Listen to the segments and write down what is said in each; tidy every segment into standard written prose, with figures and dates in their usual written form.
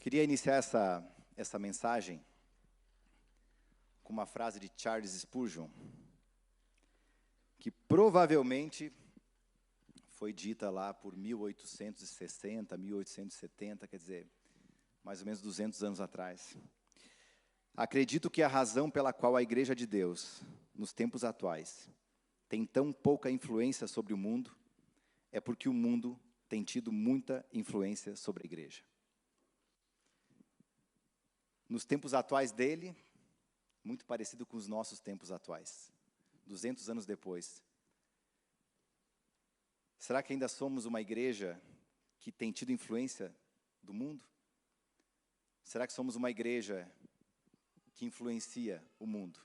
Queria iniciar essa mensagem com uma frase de Charles Spurgeon, que provavelmente foi dita lá por 1860, 1870, quer dizer, mais ou menos 200 anos atrás. Acredito que a razão pela qual a Igreja de Deus, nos tempos atuais, tem tão pouca influência sobre o mundo, é porque o mundo tem tido muita influência sobre a Igreja. Nos tempos atuais dele, muito parecido com os nossos tempos atuais, 200 anos depois. Será que ainda somos uma igreja que tem tido influência do mundo? Será que somos uma igreja que influencia o mundo?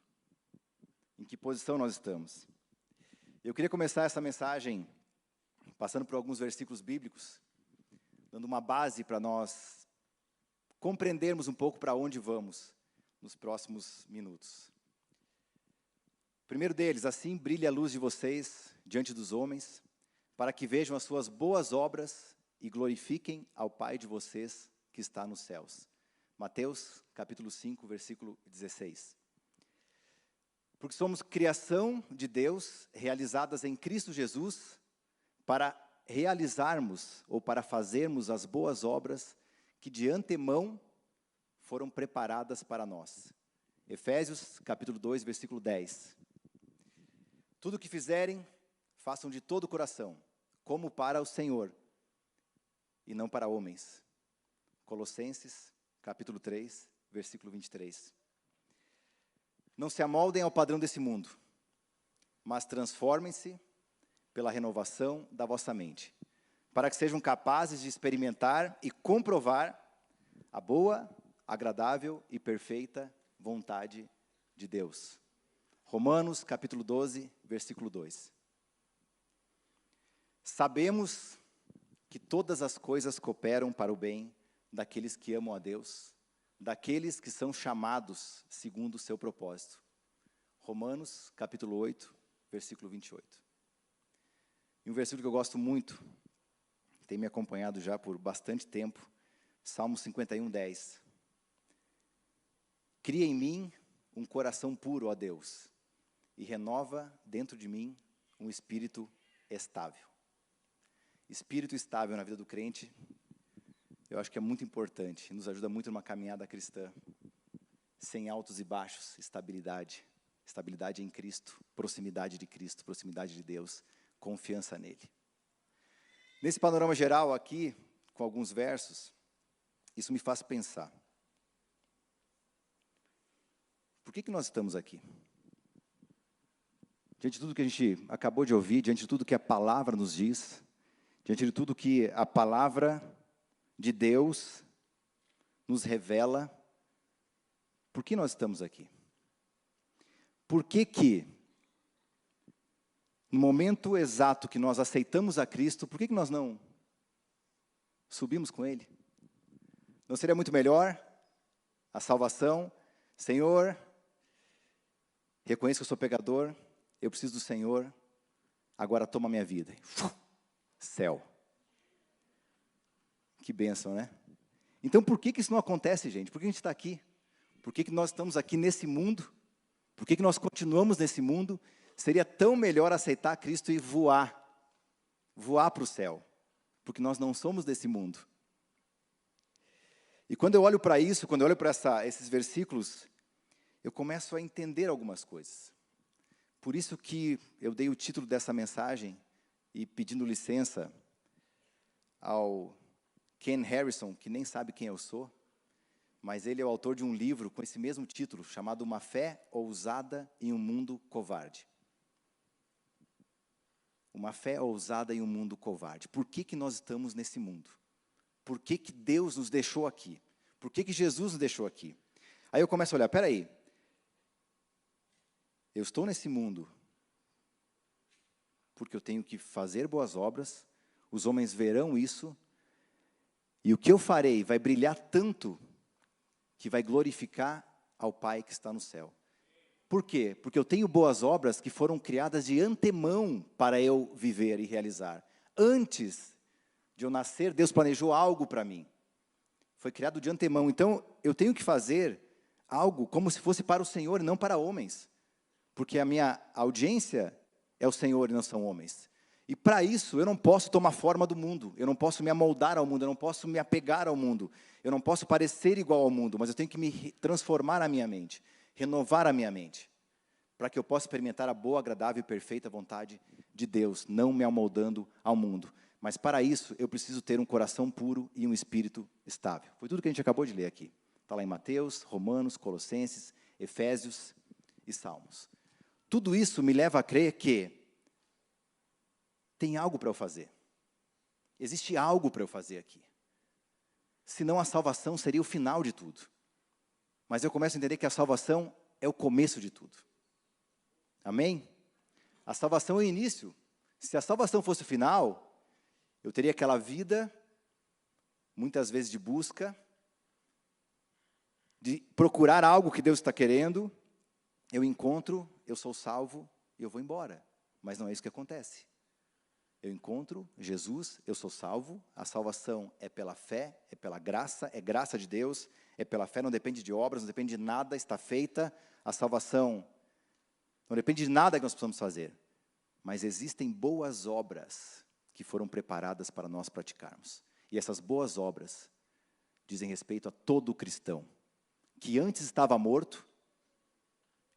Em que posição nós estamos? Eu queria começar essa mensagem passando por alguns versículos bíblicos, dando uma base para nós compreendermos um pouco para onde vamos nos próximos minutos. O primeiro deles: assim brilhe a luz de vocês diante dos homens, para que vejam as suas boas obras e glorifiquem ao Pai de vocês que está nos céus. Mateus, capítulo 5, versículo 16. Porque somos criação de Deus, realizadas em Cristo Jesus, para realizarmos ou para fazermos as boas obras que de antemão foram preparadas para nós. Efésios, capítulo 2, versículo 10. Tudo o que fizerem, façam de todo o coração, como para o Senhor, e não para homens. Colossenses, capítulo 3, versículo 23. Não se amoldem ao padrão desse mundo, mas transformem-se pela renovação da vossa mente, para que sejam capazes de experimentar e comprovar a boa, agradável e perfeita vontade de Deus. Romanos, capítulo 12, versículo 2. Sabemos que todas as coisas cooperam para o bem daqueles que amam a Deus, daqueles que são chamados segundo o seu propósito. Romanos, capítulo 8, versículo 28. E um versículo que eu gosto muito, tem me acompanhado já por bastante tempo, Salmo 51, 10. Cria em mim um coração puro, ó Deus, e renova dentro de mim um espírito estável. Espírito estável na vida do crente, eu acho que é muito importante, nos ajuda muito numa caminhada cristã, sem altos e baixos, estabilidade em Cristo, proximidade de Cristo, proximidade de Deus, confiança nele. Nesse panorama geral aqui, com alguns versos, isso me faz pensar. Por que nós estamos aqui? Diante de tudo que a gente acabou de ouvir, diante de tudo que a palavra nos diz, diante de tudo que a palavra de Deus nos revela, por que nós estamos aqui? Por que no momento exato que nós aceitamos a Cristo, por que nós não subimos com Ele? Não seria muito melhor a salvação? Senhor, reconheço que eu sou pecador, eu preciso do Senhor, agora toma a minha vida. Céu. Que bênção, né? Então por que isso não acontece, gente? Por que a gente está aqui? Por que nós estamos aqui nesse mundo? Por que nós continuamos nesse mundo? Seria tão melhor aceitar Cristo e voar para o céu, porque nós não somos desse mundo. E quando eu olho para isso, quando eu olho para esses versículos, eu começo a entender algumas coisas. Por isso que eu dei o título dessa mensagem, e pedindo licença ao Ken Harrison, que nem sabe quem eu sou, mas ele é o autor de um livro com esse mesmo título, chamado Uma Fé Ousada em um Mundo Covarde. Uma fé ousada em um mundo covarde. Por que nós estamos nesse mundo? Por que Deus nos deixou aqui? Por que Jesus nos deixou aqui? Aí eu começo a olhar, peraí, eu estou nesse mundo porque eu tenho que fazer boas obras, os homens verão isso, e o que eu farei vai brilhar tanto que vai glorificar ao Pai que está no céu. Por quê? Porque eu tenho boas obras que foram criadas de antemão para eu viver e realizar. Antes de eu nascer, Deus planejou algo para mim. foi criado de antemão. Então, eu tenho que fazer algo como se fosse para o Senhor e não para homens. Porque a minha audiência é o Senhor e não são homens. E para isso, eu não posso tomar forma do mundo, eu não posso me amoldar ao mundo, eu não posso me apegar ao mundo, eu não posso parecer igual ao mundo, mas eu tenho que me transformar a minha mente, renovar a minha mente, para que eu possa experimentar a boa, agradável e perfeita vontade de Deus, não me amoldando ao mundo. Mas para isso, eu preciso ter um coração puro e um espírito estável. Foi tudo que a gente acabou de ler aqui. Está lá em Mateus, Romanos, Colossenses, Efésios e Salmos. Tudo isso me leva a crer que tem algo para eu fazer. Existe algo para eu fazer aqui. Senão a salvação seria o final de tudo. Mas eu começo a entender que a salvação é o começo de tudo. Amém? A salvação é o início. Se a salvação fosse o final, eu teria aquela vida, muitas vezes de busca, de procurar algo que Deus está querendo, eu encontro, eu sou salvo e eu vou embora. Mas não é isso que acontece. Eu encontro Jesus, eu sou salvo, a salvação é pela fé, é pela graça, é graça de Deus, é pela fé, não depende de obras, não depende de nada, está feita, a salvação não depende de nada que nós possamos fazer, mas existem boas obras que foram preparadas para nós praticarmos, e essas boas obras dizem respeito a todo cristão, que antes estava morto,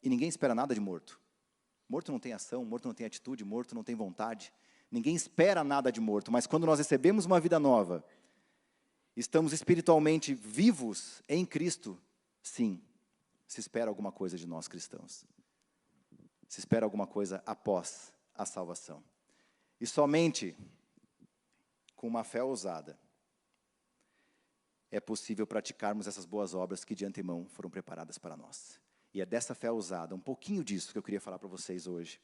e ninguém espera nada de morto. Morto não tem ação, morto não tem atitude, morto não tem vontade. Ninguém espera nada de morto, mas quando nós recebemos uma vida nova, estamos espiritualmente vivos em Cristo, sim, se espera alguma coisa de nós cristãos. Se espera alguma coisa após a salvação. E somente com uma fé ousada é possível praticarmos essas boas obras que de antemão foram preparadas para nós. E é dessa fé ousada, um pouquinho disso que eu queria falar para vocês hoje,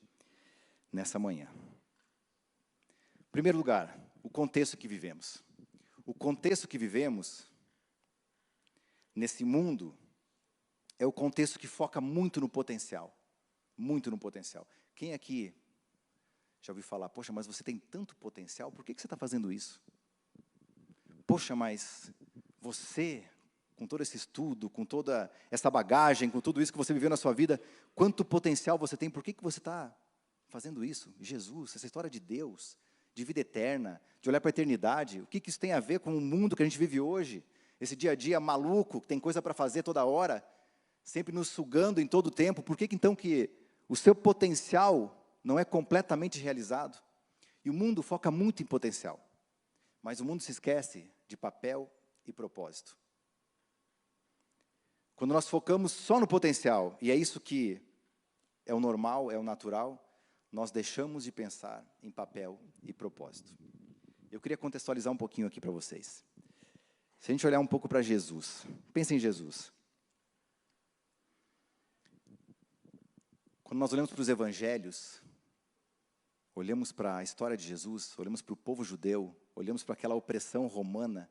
nessa manhã. Em primeiro lugar, o contexto que vivemos. O contexto que vivemos, nesse mundo, é o contexto que foca muito no potencial. Muito no potencial. Quem aqui já ouviu falar, poxa, mas você tem tanto potencial, por que você está fazendo isso? Poxa, mas você, com todo esse estudo, com toda essa bagagem, com tudo isso que você viveu na sua vida, quanto potencial você tem, por que você está fazendo isso? Jesus, essa história de Deus, de vida eterna, de olhar para a eternidade, o que isso tem a ver com o mundo que a gente vive hoje? Esse dia a dia maluco, que tem coisa para fazer toda hora, sempre nos sugando em todo o tempo, por que então que o seu potencial não é completamente realizado? E o mundo foca muito em potencial, mas o mundo se esquece de papel e propósito. Quando nós focamos só no potencial, e é isso que é o normal, é o natural, nós deixamos de pensar em papel e propósito. Eu queria contextualizar um pouquinho aqui para vocês. Se a gente olhar um pouco para Jesus, pensa em Jesus. Quando nós olhamos para os evangelhos, olhamos para a história de Jesus, olhamos para o povo judeu, olhamos para aquela opressão romana,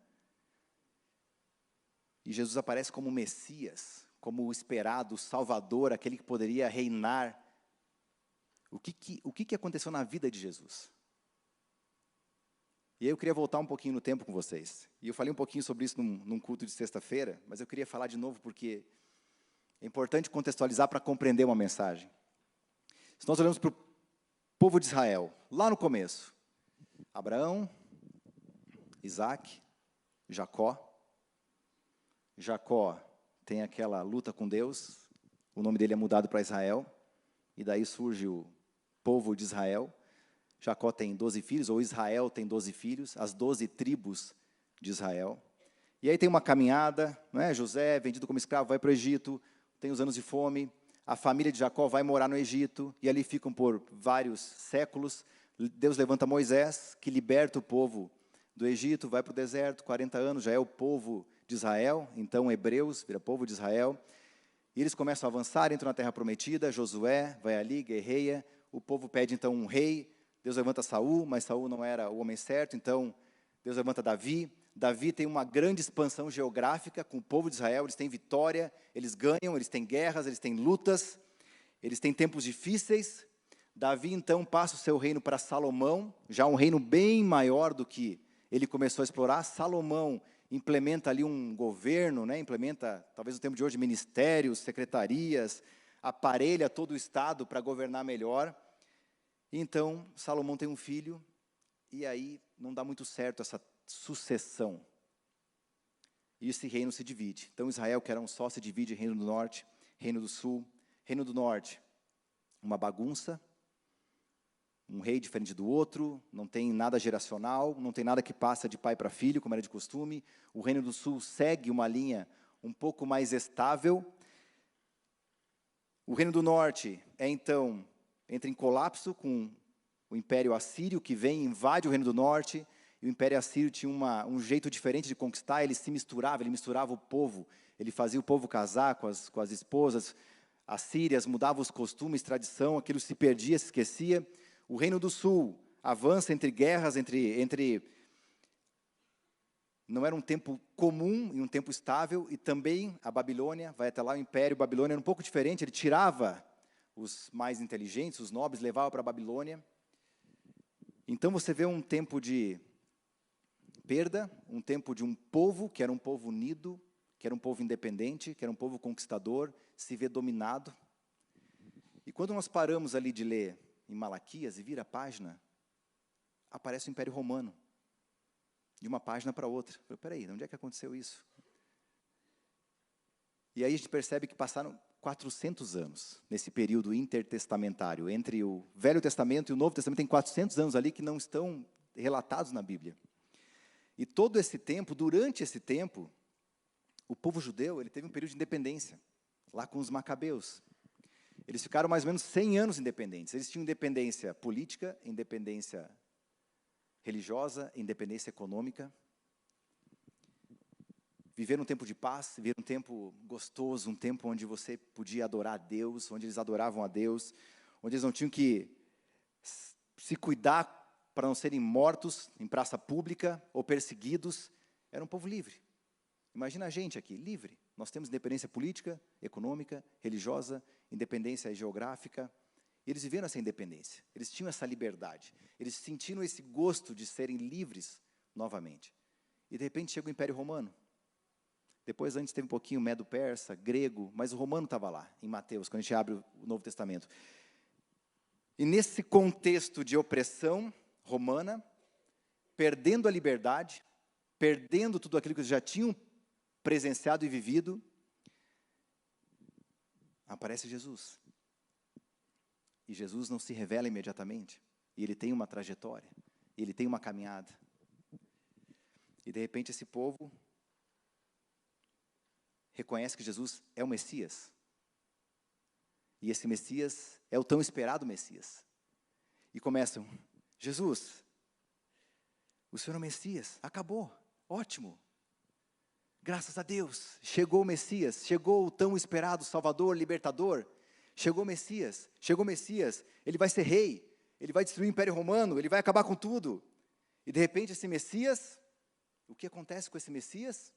e Jesus aparece como o Messias, como o esperado, o Salvador, aquele que poderia reinar. O que aconteceu na vida de Jesus? E aí eu queria voltar um pouquinho no tempo com vocês. E eu falei um pouquinho sobre isso num culto de sexta-feira, mas eu queria falar de novo porque é importante contextualizar para compreender uma mensagem. Se nós olhamos para o povo de Israel, lá no começo, Abraão, Isaac, Jacó. Jacó tem aquela luta com Deus, o nome dele é mudado para Israel, e daí surge o povo de Israel. Jacó tem 12 filhos, ou Israel tem 12 filhos, as 12 tribos de Israel. E aí tem uma caminhada, não é? José, vendido como escravo, vai para o Egito, tem os anos de fome, a família de Jacó vai morar no Egito, e ali ficam por vários séculos. Deus levanta Moisés, que liberta o povo do Egito, vai para o deserto, 40 anos, já é o povo de Israel, então hebreus, vira povo de Israel, e eles começam a avançar, entram na terra prometida. Josué vai ali, guerreia, o povo pede então um rei, Deus levanta Saul, mas Saul não era o homem certo, então Deus levanta Davi. Davi tem uma grande expansão geográfica com o povo de Israel, eles têm vitória, eles ganham, eles têm guerras, eles têm lutas, eles têm tempos difíceis. Davi então passa o seu reino para Salomão, já um reino bem maior do que ele começou a explorar. Salomão implementa ali um governo, né? Implementa, talvez no tempo de hoje, ministérios, secretarias, aparelha todo o Estado para governar melhor. E então, Salomão tem um filho, e aí não dá muito certo essa sucessão. E esse reino se divide. Então, Israel, que era um só, se divide em Reino do Norte, Reino do Sul. Reino do Norte, uma bagunça, um rei diferente do outro, não tem nada geracional, não tem nada que passa de pai para filho, como era de costume. O Reino do Sul segue uma linha um pouco mais estável. O Reino do Norte então, entra em colapso com o Império Assírio, que vem e invade o Reino do Norte. E o Império Assírio tinha um jeito diferente de conquistar, ele misturava o povo, ele fazia o povo casar com as esposas assírias, mudava os costumes, tradição, aquilo se perdia, se esquecia. O Reino do Sul avança entre guerras, não era um tempo comum e um tempo estável, e também a Babilônia, vai até lá o Império Babilônia, era um pouco diferente, ele tirava os mais inteligentes, os nobres, levava para a Babilônia. Então você vê um tempo de perda, um tempo de um povo que era um povo unido, que era um povo independente, que era um povo conquistador, se vê dominado. E quando nós paramos ali de ler em Malaquias e vira a página, aparece o Império Romano, de uma página para outra. Espera aí, onde é que aconteceu isso? E aí a gente percebe que passaram 400 anos, nesse período intertestamentário, entre o Velho Testamento e o Novo Testamento, tem 400 anos ali que não estão relatados na Bíblia. E todo esse tempo, durante esse tempo, o povo judeu, ele teve um período de independência, lá com os macabeus. Eles ficaram mais ou menos 100 anos independentes. Eles tinham independência política, independência religiosa, independência econômica. Viveram um tempo de paz, viveram um tempo gostoso, um tempo onde você podia adorar a Deus, onde eles adoravam a Deus, onde eles não tinham que se cuidar para não serem mortos em praça pública ou perseguidos. Era um povo livre. Imagina a gente aqui, livre. Nós temos independência política, econômica, religiosa, independência geográfica. E eles viveram essa independência. Eles tinham essa liberdade. Eles sentiram esse gosto de serem livres novamente. E de repente chega o Império Romano. Depois antes teve um pouquinho medo-persa, grego, mas o romano estava lá, em Mateus, quando a gente abre o Novo Testamento. E nesse contexto de opressão romana, perdendo a liberdade, perdendo tudo aquilo que eles já tinham presenciado e vivido, aparece Jesus. E Jesus não se revela imediatamente. E ele tem uma trajetória. E ele tem uma caminhada. E de repente esse povo reconhece que Jesus é o Messias. E esse Messias é o tão esperado Messias. E começam, Jesus, o Senhor é o Messias, acabou, ótimo. Graças a Deus, chegou o Messias, chegou o tão esperado Salvador, Libertador. Chegou o Messias, ele vai ser rei, ele vai destruir o Império Romano, ele vai acabar com tudo. E de repente esse Messias, o que acontece com esse Messias?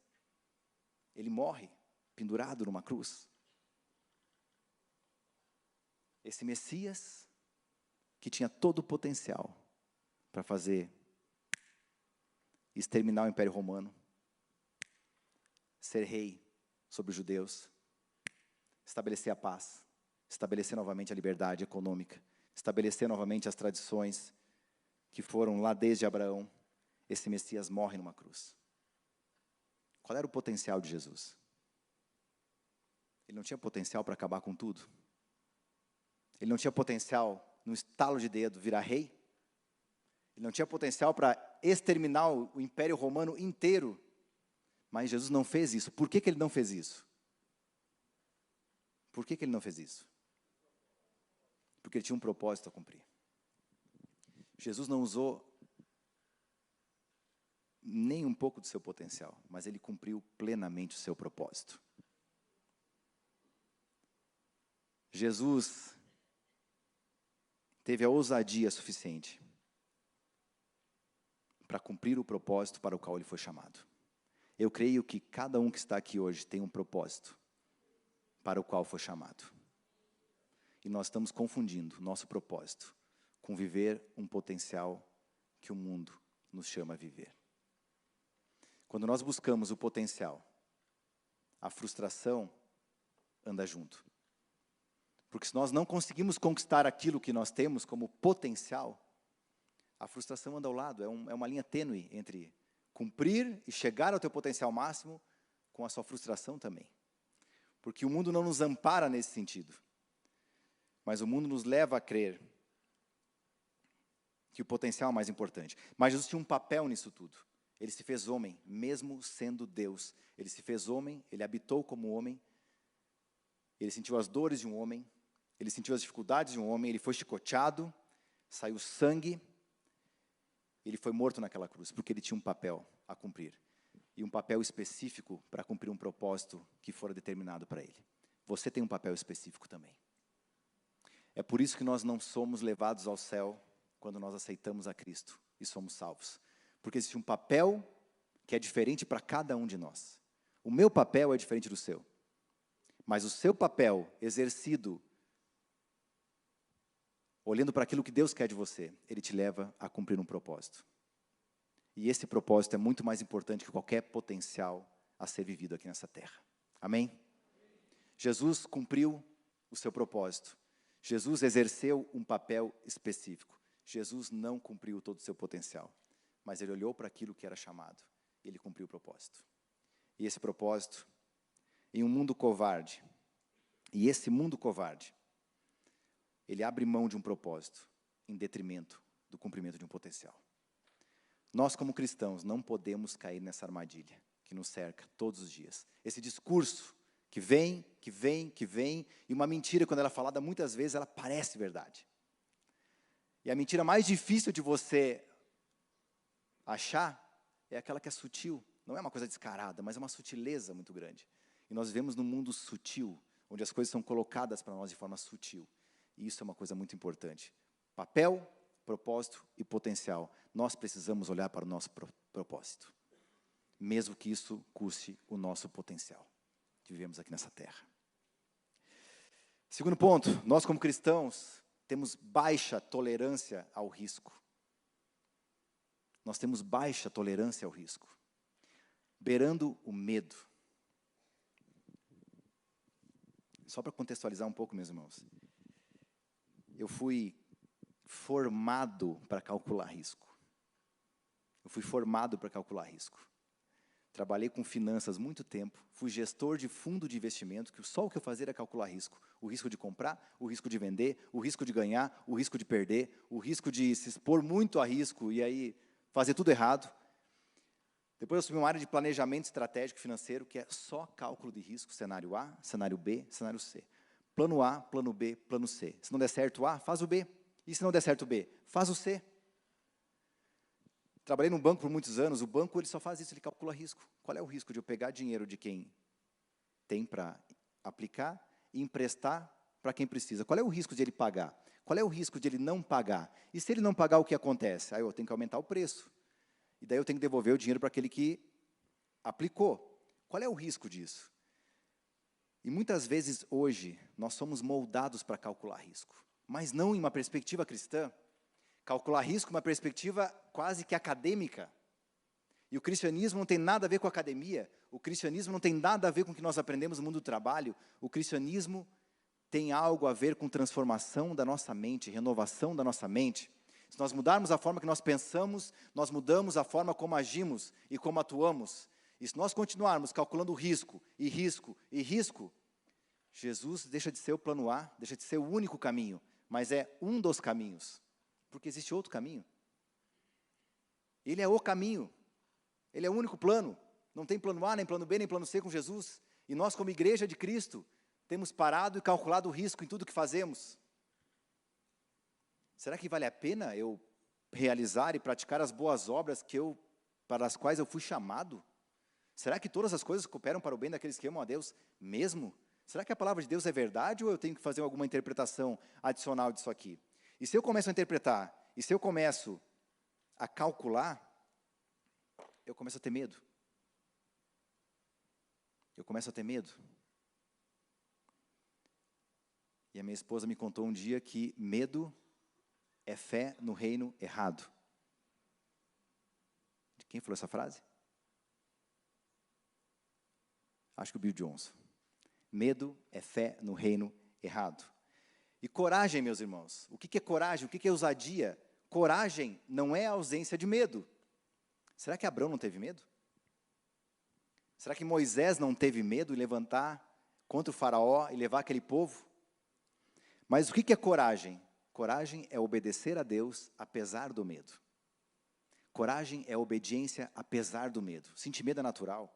Ele morre, pendurado numa cruz. Esse Messias, que tinha todo o potencial para fazer, exterminar o Império Romano, ser rei sobre os judeus, estabelecer a paz, estabelecer novamente a liberdade econômica, estabelecer novamente as tradições que foram lá desde Abraão. Esse Messias morre numa cruz. Qual era o potencial de Jesus? Ele não tinha potencial para acabar com tudo. Ele não tinha potencial, no estalo de dedo, virar rei. Ele não tinha potencial para exterminar o Império Romano inteiro. Mas Jesus não fez isso. Por que ele não fez isso? Por que ele não fez isso? Porque ele tinha um propósito a cumprir. Jesus não usou nem um pouco do seu potencial, mas ele cumpriu plenamente o seu propósito. Jesus teve a ousadia suficiente para cumprir o propósito para o qual ele foi chamado. Eu creio que cada um que está aqui hoje tem um propósito para o qual foi chamado. E nós estamos confundindo nosso propósito com viver um potencial que o mundo nos chama a viver. Quando nós buscamos o potencial, a frustração anda junto. Porque se nós não conseguimos conquistar aquilo que nós temos como potencial, a frustração anda ao lado. É uma linha tênue entre cumprir e chegar ao teu potencial máximo com a sua frustração também. Porque o mundo não nos ampara nesse sentido. Mas o mundo nos leva a crer que o potencial é mais importante. Mas Jesus tinha um papel nisso tudo. Ele se fez homem, mesmo sendo Deus. Ele se fez homem, ele habitou como homem. Ele sentiu as dores de um homem. Ele sentiu as dificuldades de um homem. Ele foi chicoteado, saiu sangue. Ele foi morto naquela cruz, porque ele tinha um papel a cumprir. E um papel específico para cumprir um propósito que fora determinado para ele. Você tem um papel específico também. É por isso que nós não somos levados ao céu quando nós aceitamos a Cristo e somos salvos. Porque existe um papel que é diferente para cada um de nós. O meu papel é diferente do seu. Mas o seu papel exercido, olhando para aquilo que Deus quer de você, ele te leva a cumprir um propósito. E esse propósito é muito mais importante que qualquer potencial a ser vivido aqui nessa terra. Amém? Jesus cumpriu o seu propósito. Jesus exerceu um papel específico. Jesus não cumpriu todo o seu potencial, mas ele olhou para aquilo que era chamado. E ele cumpriu o propósito. E esse propósito, em um mundo covarde, e esse mundo covarde, ele abre mão de um propósito em detrimento do cumprimento de um potencial. Nós, como cristãos, não podemos cair nessa armadilha que nos cerca todos os dias. Esse discurso que vem, e uma mentira, quando ela é falada, muitas vezes ela parece verdade. E a mentira mais difícil de você achar é aquela que é sutil. Não é uma coisa descarada, mas é uma sutileza muito grande. E nós vivemos num mundo sutil, onde as coisas são colocadas para nós de forma sutil. E isso é uma coisa muito importante. Papel, propósito e potencial. Nós precisamos olhar para o nosso propósito. Mesmo que isso custe o nosso potencial que vivemos aqui nessa terra. Segundo ponto, nós como cristãos temos baixa tolerância ao risco. Nós temos baixa tolerância ao risco, beirando o medo. Só para contextualizar um pouco, meus irmãos. Eu fui formado para calcular risco. Trabalhei com finanças muito tempo, fui gestor de fundo de investimento, que só o que eu fazia era calcular risco. O risco de comprar, o risco de vender, o risco de ganhar, o risco de perder, o risco de se expor muito a risco e aí fazer tudo errado. Depois eu assumi uma área de planejamento estratégico financeiro, que é só cálculo de risco, cenário A, cenário B, cenário C. Plano A, plano B, plano C. Se não der certo o A, faz o B. E se não der certo o B, faz o C. Trabalhei num banco por muitos anos, o banco ele só faz isso, ele calcula risco. Qual é o risco de eu pegar dinheiro de quem tem para aplicar e emprestar para quem precisa? Qual é o risco de ele pagar? Qual é o risco de ele não pagar? E se ele não pagar, o que acontece? Aí eu tenho que aumentar o preço. E daí eu tenho que devolver o dinheiro para aquele que aplicou. Qual é o risco disso? E muitas vezes hoje nós somos moldados para calcular risco, mas não em uma perspectiva cristã. Calcular risco, uma perspectiva quase que acadêmica. E o cristianismo não tem nada a ver com a academia. O cristianismo não tem nada a ver com o que nós aprendemos no mundo do trabalho. O cristianismo tem algo a ver com transformação da nossa mente, renovação da nossa mente. Se nós mudarmos a forma que nós pensamos, nós mudamos a forma como agimos e como atuamos. E se nós continuarmos calculando risco, Jesus deixa de ser o plano A, deixa de ser o único caminho, mas é um dos caminhos. Porque existe outro caminho. Ele é o caminho. Ele é o único plano. Não tem plano A, nem plano B, nem plano C com Jesus. E nós, como igreja de Cristo, temos parado e calculado o risco em tudo que fazemos. Será que vale a pena eu realizar e praticar as boas obras para as quais eu fui chamado? Será que todas as coisas cooperam para o bem daqueles que amam a Deus mesmo? Será que a palavra de Deus é verdade ou eu tenho que fazer alguma interpretação adicional disso aqui? E se eu começo a interpretar, e se eu começo a calcular, eu começo a ter medo. E a minha esposa me contou um dia que medo é fé no reino errado. De quem falou essa frase? Acho que o Bill Johnson. Medo é fé no reino errado. E coragem, meus irmãos. O que é coragem? O que é ousadia? Coragem não é a ausência de medo. Será que Abraão não teve medo? Será que Moisés não teve medo de levantar contra o faraó e levar aquele povo? Mas o que é coragem? Coragem é obedecer a Deus apesar do medo. Coragem é obediência apesar do medo. Sentir medo é natural.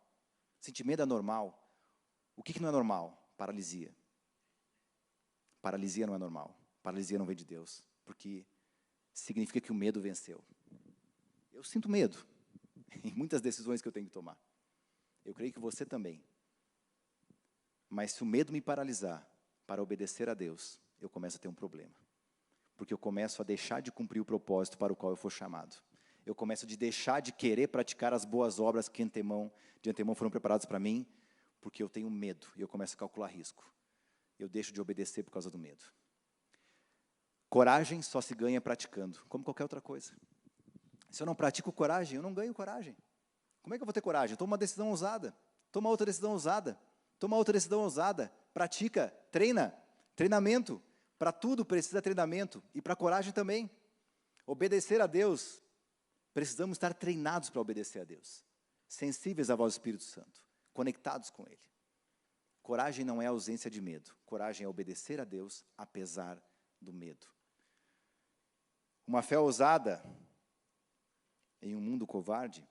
Sentir medo é normal. O que não é normal? Paralisia. Paralisia não é normal. Paralisia não vem de Deus. Porque significa que o medo venceu. Eu sinto medo em muitas decisões que eu tenho que tomar. Eu creio que você também. Mas se o medo me paralisar para obedecer a Deus, eu começo a ter um problema. Porque eu começo a deixar de cumprir o propósito para o qual eu fui chamado. Eu começo a deixar de querer praticar as boas obras que de antemão foram preparadas para mim, porque eu tenho medo e eu começo a calcular risco. Eu deixo de obedecer por causa do medo. Coragem só se ganha praticando, como qualquer outra coisa. Se eu não pratico coragem, eu não ganho coragem. Como é que eu vou ter coragem? Toma uma decisão ousada. Toma outra decisão ousada. Toma outra decisão ousada. Pratica, treina. Treinamento. Para tudo precisa treinamento. E para coragem também. Obedecer a Deus. Precisamos estar treinados para obedecer a Deus. Sensíveis à voz do Espírito Santo. Conectados com Ele. Coragem não é ausência de medo. Coragem é obedecer a Deus apesar do medo. Uma fé ousada em um mundo covarde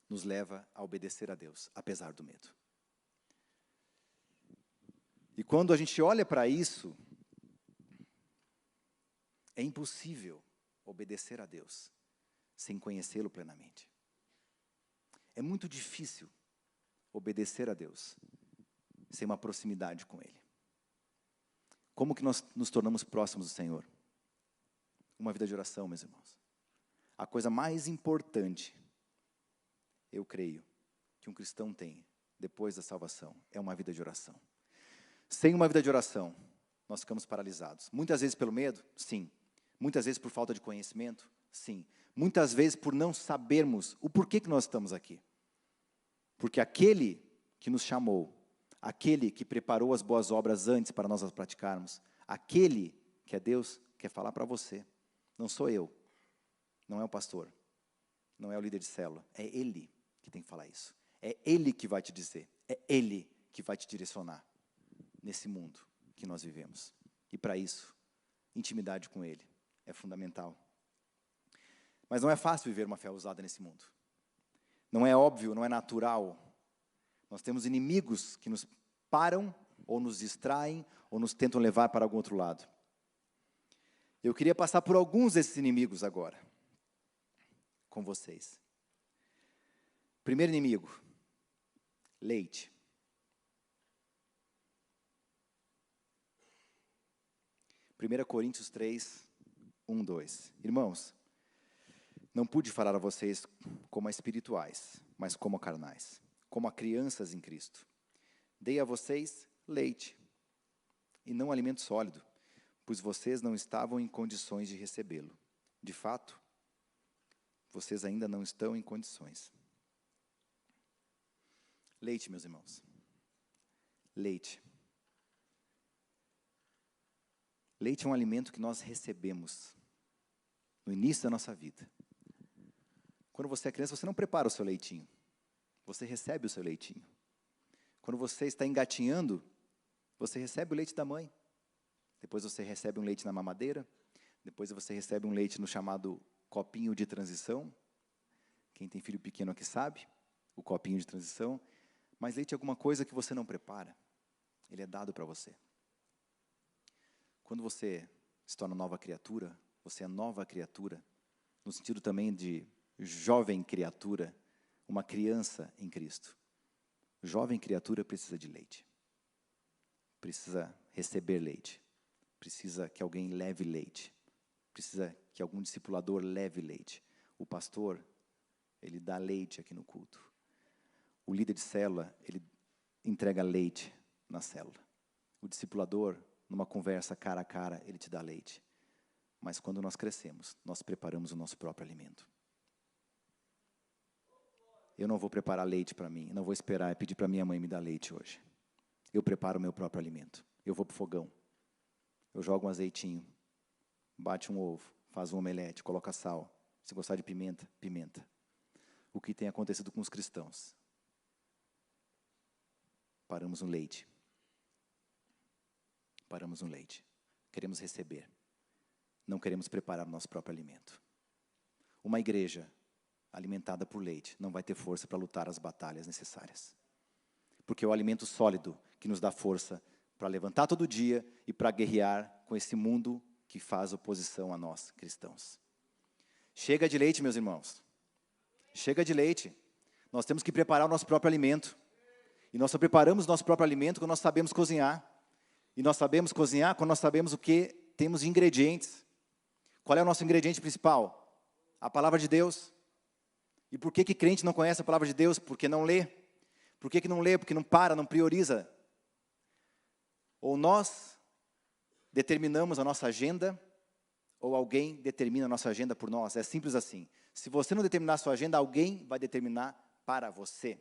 nos leva a obedecer a Deus, apesar do medo. E quando a gente olha para isso, é impossível obedecer a Deus sem conhecê-lo plenamente. É muito difícil obedecer a Deus sem uma proximidade com Ele. Como que nós nos tornamos próximos do Senhor? Uma vida de oração, meus irmãos. A coisa mais importante, eu creio, que um cristão tem depois da salvação é uma vida de oração. Sem uma vida de oração, nós ficamos paralisados. Muitas vezes pelo medo? Sim. Muitas vezes por falta de conhecimento? Sim. Muitas vezes por não sabermos o porquê que nós estamos aqui. Porque aquele que nos chamou, aquele que preparou as boas obras antes para nós as praticarmos, aquele que é Deus, quer falar para você. Não sou eu, não é o pastor, não é o líder de célula, é Ele que tem que falar isso. É Ele que vai te dizer, é Ele que vai te direcionar nesse mundo que nós vivemos. E para isso, intimidade com Ele é fundamental. Mas não é fácil viver uma fé ousada nesse mundo. Não é óbvio, não é natural. Nós temos inimigos que nos param, ou nos distraem, ou nos tentam levar para algum outro lado. Eu queria passar por alguns desses inimigos agora, com vocês. Primeiro inimigo, leite. Primeira Coríntios 3, 1, 2. Irmãos, não pude falar a vocês como a espirituais, mas como a carnais, como a crianças em Cristo. Dei a vocês leite, e não alimento sólido, pois vocês não estavam em condições de recebê-lo. De fato, vocês ainda não estão em condições. Leite, meus irmãos. Leite. Leite é um alimento que nós recebemos no início da nossa vida. Quando você é criança, você não prepara o seu leitinho. Você recebe o seu leitinho. Quando você está engatinhando, você recebe o leite da mãe. Depois você recebe um leite na mamadeira. Depois você recebe um leite no chamado copinho de transição. Quem tem filho pequeno aqui sabe, o copinho de transição. Mas leite é alguma coisa que você não prepara. Ele é dado para você. Quando você se torna nova criatura, você é nova criatura, no sentido também de jovem criatura, uma criança em Cristo. Jovem criatura precisa de leite. Precisa receber leite. Precisa que alguém leve leite. Precisa que algum discipulador leve leite. O pastor, ele dá leite aqui no culto. O líder de célula, ele entrega leite na célula. O discipulador, numa conversa cara a cara, ele te dá leite. Mas quando nós crescemos, nós preparamos o nosso próprio alimento. Eu não vou preparar leite para mim, não vou esperar e pedir para minha mãe me dar leite hoje. Eu preparo o meu próprio alimento. Eu vou para o fogão, eu jogo um azeitinho, bate um ovo, faz um omelete, coloca sal. Se gostar de pimenta, pimenta. O que tem acontecido com os cristãos? Paramos no leite. Paramos no leite. Queremos receber. Não queremos preparar o nosso próprio alimento. Uma igreja alimentada por leite não vai ter força para lutar as batalhas necessárias. Porque é o alimento sólido que nos dá força para levantar todo dia e para guerrear com esse mundo que faz oposição a nós, cristãos. Chega de leite, meus irmãos. Chega de leite. Nós temos que preparar o nosso próprio alimento. E nós só preparamos o nosso próprio alimento quando nós sabemos cozinhar. E nós sabemos cozinhar quando nós sabemos o que temos de ingredientes. Qual é o nosso ingrediente principal? A palavra de Deus. E por que crente não conhece a palavra de Deus? Porque não lê. Por que não lê? Porque não para, não prioriza. Ou nós determinamos a nossa agenda, ou alguém determina a nossa agenda por nós. É simples assim. Se você não determinar a sua agenda, alguém vai determinar para você.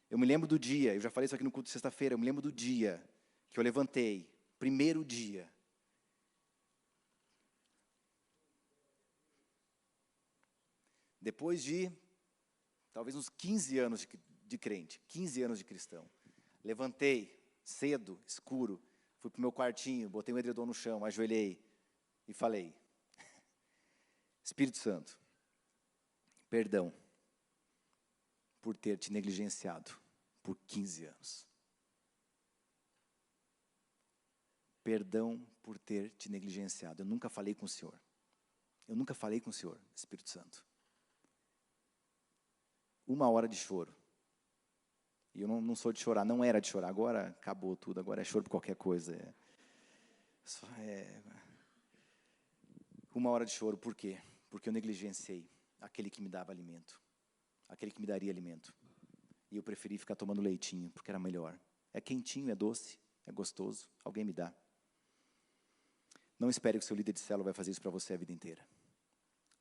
Eu me lembro do dia, eu já falei isso aqui no culto de sexta-feira, eu me lembro do dia que eu levantei, primeiro dia. Depois de, talvez uns 15 anos de crente, 15 anos de cristão. Levantei, cedo, escuro, fui para o meu quartinho, botei um edredom no chão, ajoelhei e falei: Espírito Santo, perdão por ter te negligenciado por 15 anos. Perdão por ter te negligenciado. Eu nunca falei com o Senhor. Eu nunca falei com o Senhor, Espírito Santo. 1 hora de choro. E eu não sou de chorar, não era de chorar. Agora acabou tudo, agora é choro por qualquer coisa. 1 hora de choro, por quê? Porque eu negligenciei aquele que me dava alimento. Aquele que me daria alimento. E eu preferi ficar tomando leitinho, porque era melhor. É quentinho, é doce, é gostoso. Alguém me dá. Não espere que o seu líder de célula vai fazer isso para você a vida inteira.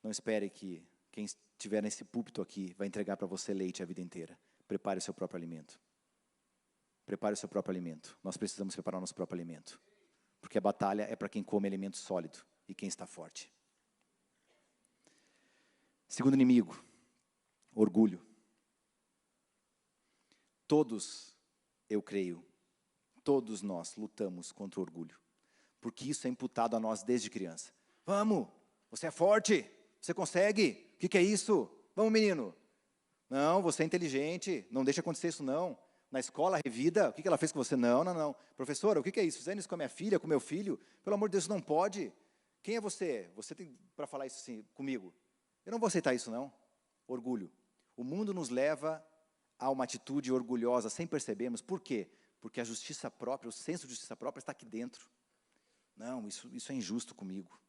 Não espere que quem estiver nesse púlpito aqui vai entregar para você leite a vida inteira. Prepare o seu próprio alimento. Prepare o seu próprio alimento. Nós precisamos preparar o nosso próprio alimento. Porque a batalha é para quem come alimento sólido e quem está forte. Segundo inimigo, orgulho. Todos, eu creio, todos nós lutamos contra o orgulho. Porque isso é imputado a nós desde criança. Vamos, você é forte, você consegue. O que é isso? Vamos, menino. Não, você é inteligente, não deixa acontecer isso não. Na escola, revida, o que ela fez com você? Não. Professora, o que é isso? Fazendo isso com a minha filha, com meu filho? Pelo amor de Deus, não pode. Quem é você? Você tem para falar isso assim comigo? Eu não vou aceitar isso não. Orgulho. O mundo nos leva a uma atitude orgulhosa sem percebermos. Por quê? Porque a justiça própria, o senso de justiça própria está aqui dentro. Não, isso é injusto comigo.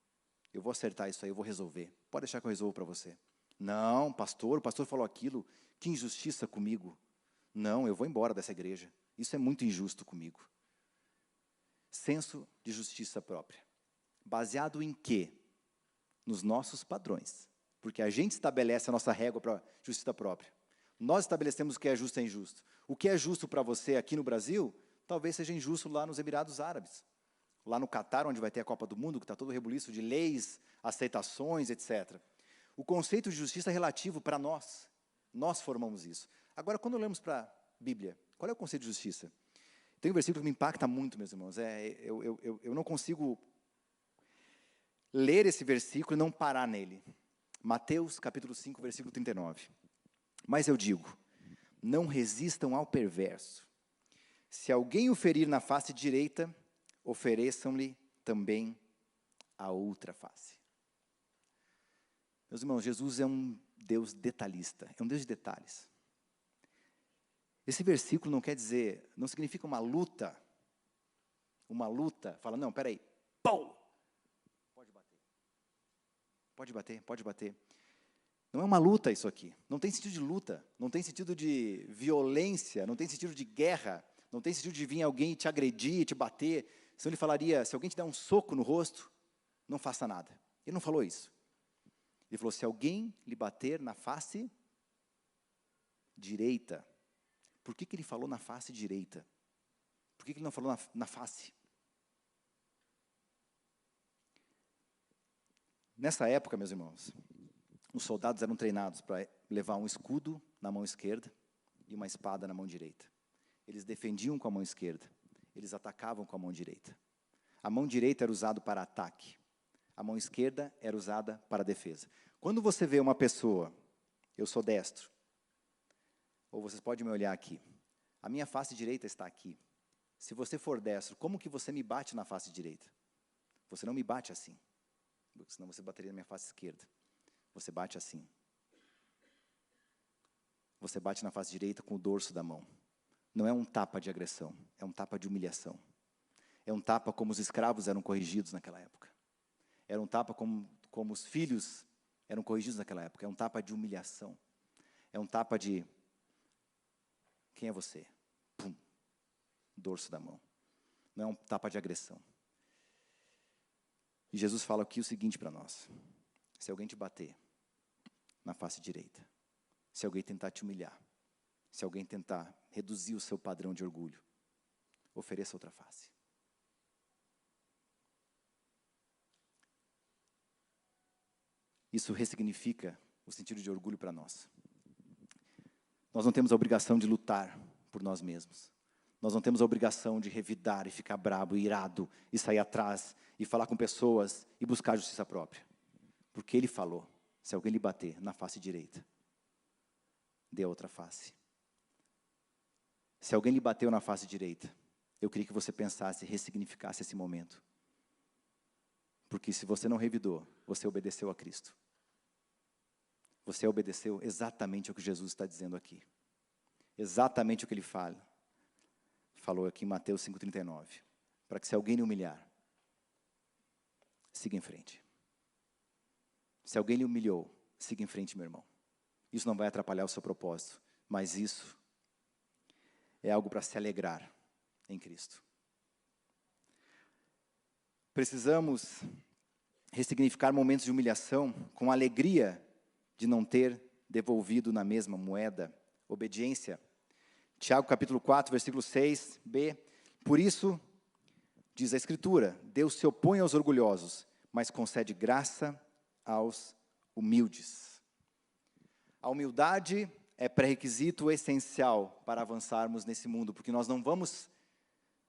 Eu vou acertar isso aí, eu vou resolver. Pode deixar que eu resolvo para você. Não, o pastor falou aquilo. Que injustiça comigo. Não, eu vou embora dessa igreja. Isso é muito injusto comigo. Senso de justiça própria. Baseado em quê? Nos nossos padrões. Porque a gente estabelece a nossa régua para justiça própria. Nós estabelecemos o que é justo e injusto. O que é justo para você aqui no Brasil, talvez seja injusto lá nos Emirados Árabes. Lá no Catar, onde vai ter a Copa do Mundo, que está todo o rebuliço de leis, aceitações, etc. O conceito de justiça é relativo para nós. Nós formamos isso. Agora, quando olhamos para a Bíblia, qual é o conceito de justiça? Tem um versículo que me impacta muito, meus irmãos. Eu não consigo ler esse versículo e não parar nele. Mateus, capítulo 5, versículo 39. Mas eu digo, não resistam ao perverso. Se alguém o ferir na face direita, ofereçam-lhe também a outra face. Meus irmãos, Jesus é um Deus detalhista, é um Deus de detalhes. Esse versículo não quer dizer, não significa uma luta, fala, não, peraí, pau! Pode bater. Não é uma luta isso aqui, não tem sentido de luta, não tem sentido de violência, não tem sentido de guerra, não tem sentido de vir alguém te agredir, te bater. Senão ele falaria, se alguém te der um soco no rosto, não faça nada. Ele não falou isso. Ele falou, se alguém lhe bater na face direita. Por que ele falou na face direita? Por que ele não falou na face? Nessa época, meus irmãos, os soldados eram treinados para levar um escudo na mão esquerda e uma espada na mão direita. Eles defendiam com a mão esquerda, eles atacavam com a mão direita. A mão direita era usada para ataque, a mão esquerda era usada para defesa. Quando você vê uma pessoa, eu sou destro, ou vocês podem me olhar aqui, a minha face direita está aqui. Se você for destro, como que você me bate na face direita? Você não me bate assim, porque senão você bateria na minha face esquerda. Você bate assim. Você bate na face direita com o dorso da mão. Não é um tapa de agressão, é um tapa de humilhação. É um tapa como os escravos eram corrigidos naquela época. Era um tapa como os filhos eram corrigidos naquela época. É um tapa de humilhação. É um tapa de... Quem é você? Pum. Dorso da mão. Não é um tapa de agressão. E Jesus fala aqui o seguinte para nós. Se alguém te bater na face direita, se alguém tentar te humilhar, se alguém tentar reduzir o seu padrão de orgulho, ofereça outra face. Isso ressignifica o sentido de orgulho para nós. Nós não temos a obrigação de lutar por nós mesmos. Nós não temos a obrigação de revidar e ficar brabo, irado, e sair atrás, e falar com pessoas, e buscar justiça própria. Porque Ele falou, se alguém lhe bater na face direita, dê a outra face. Se alguém lhe bateu na face direita, eu queria que você pensasse, ressignificasse esse momento. Porque se você não revidou, você obedeceu a Cristo. Você obedeceu exatamente o que Jesus está dizendo aqui. Exatamente o que Ele falou aqui em Mateus 5,39. Para que se alguém lhe humilhar, siga em frente. Se alguém lhe humilhou, siga em frente, meu irmão. Isso não vai atrapalhar o seu propósito, mas isso é algo para se alegrar em Cristo. Precisamos ressignificar momentos de humilhação com a alegria de não ter devolvido na mesma moeda. Obediência. Tiago capítulo 4, versículo 6b. Por isso, diz a Escritura, Deus se opõe aos orgulhosos, mas concede graça aos humildes. A humildade é pré-requisito essencial para avançarmos nesse mundo, porque nós não vamos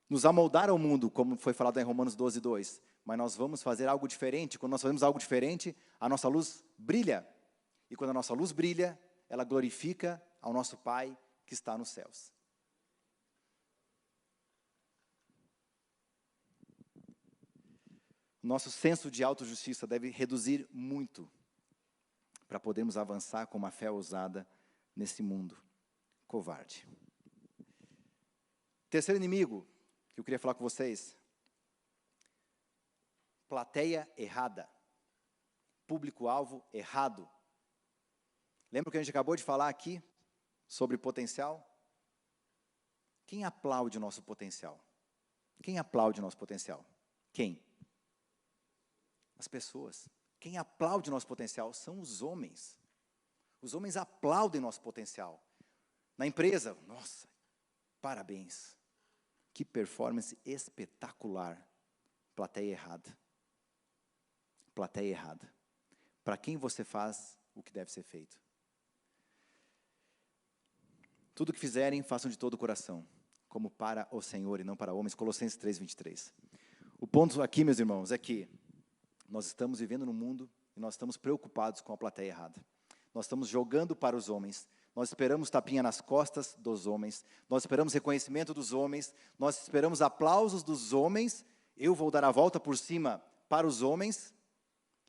nos amoldar ao mundo, como foi falado em Romanos 12, 2, mas nós vamos fazer algo diferente. Quando nós fazemos algo diferente, a nossa luz brilha. E quando a nossa luz brilha, ela glorifica ao nosso Pai que está nos céus. Nosso senso de autojustiça deve reduzir muito para podermos avançar com uma fé ousada nesse mundo covarde. Terceiro inimigo que eu queria falar com vocês. Plateia errada. Público-alvo errado. Lembra que a gente acabou de falar aqui sobre potencial? Quem aplaude o nosso potencial? Quem aplaude o nosso potencial? Quem? As pessoas. Quem aplaude o nosso potencial são os homens. Os homens aplaudem nosso potencial. Na empresa, nossa, parabéns. Que performance espetacular. Plateia errada. Plateia errada. Para quem você faz o que deve ser feito? Tudo o que fizerem, façam de todo o coração, como para o Senhor e não para homens. Colossenses 3, 23. O ponto aqui, meus irmãos, é que nós estamos vivendo num mundo e nós estamos preocupados com a plateia errada. Nós estamos jogando para os homens. Nós esperamos tapinha nas costas dos homens. Nós esperamos reconhecimento dos homens. Nós esperamos aplausos dos homens. Eu vou dar a volta por cima para os homens.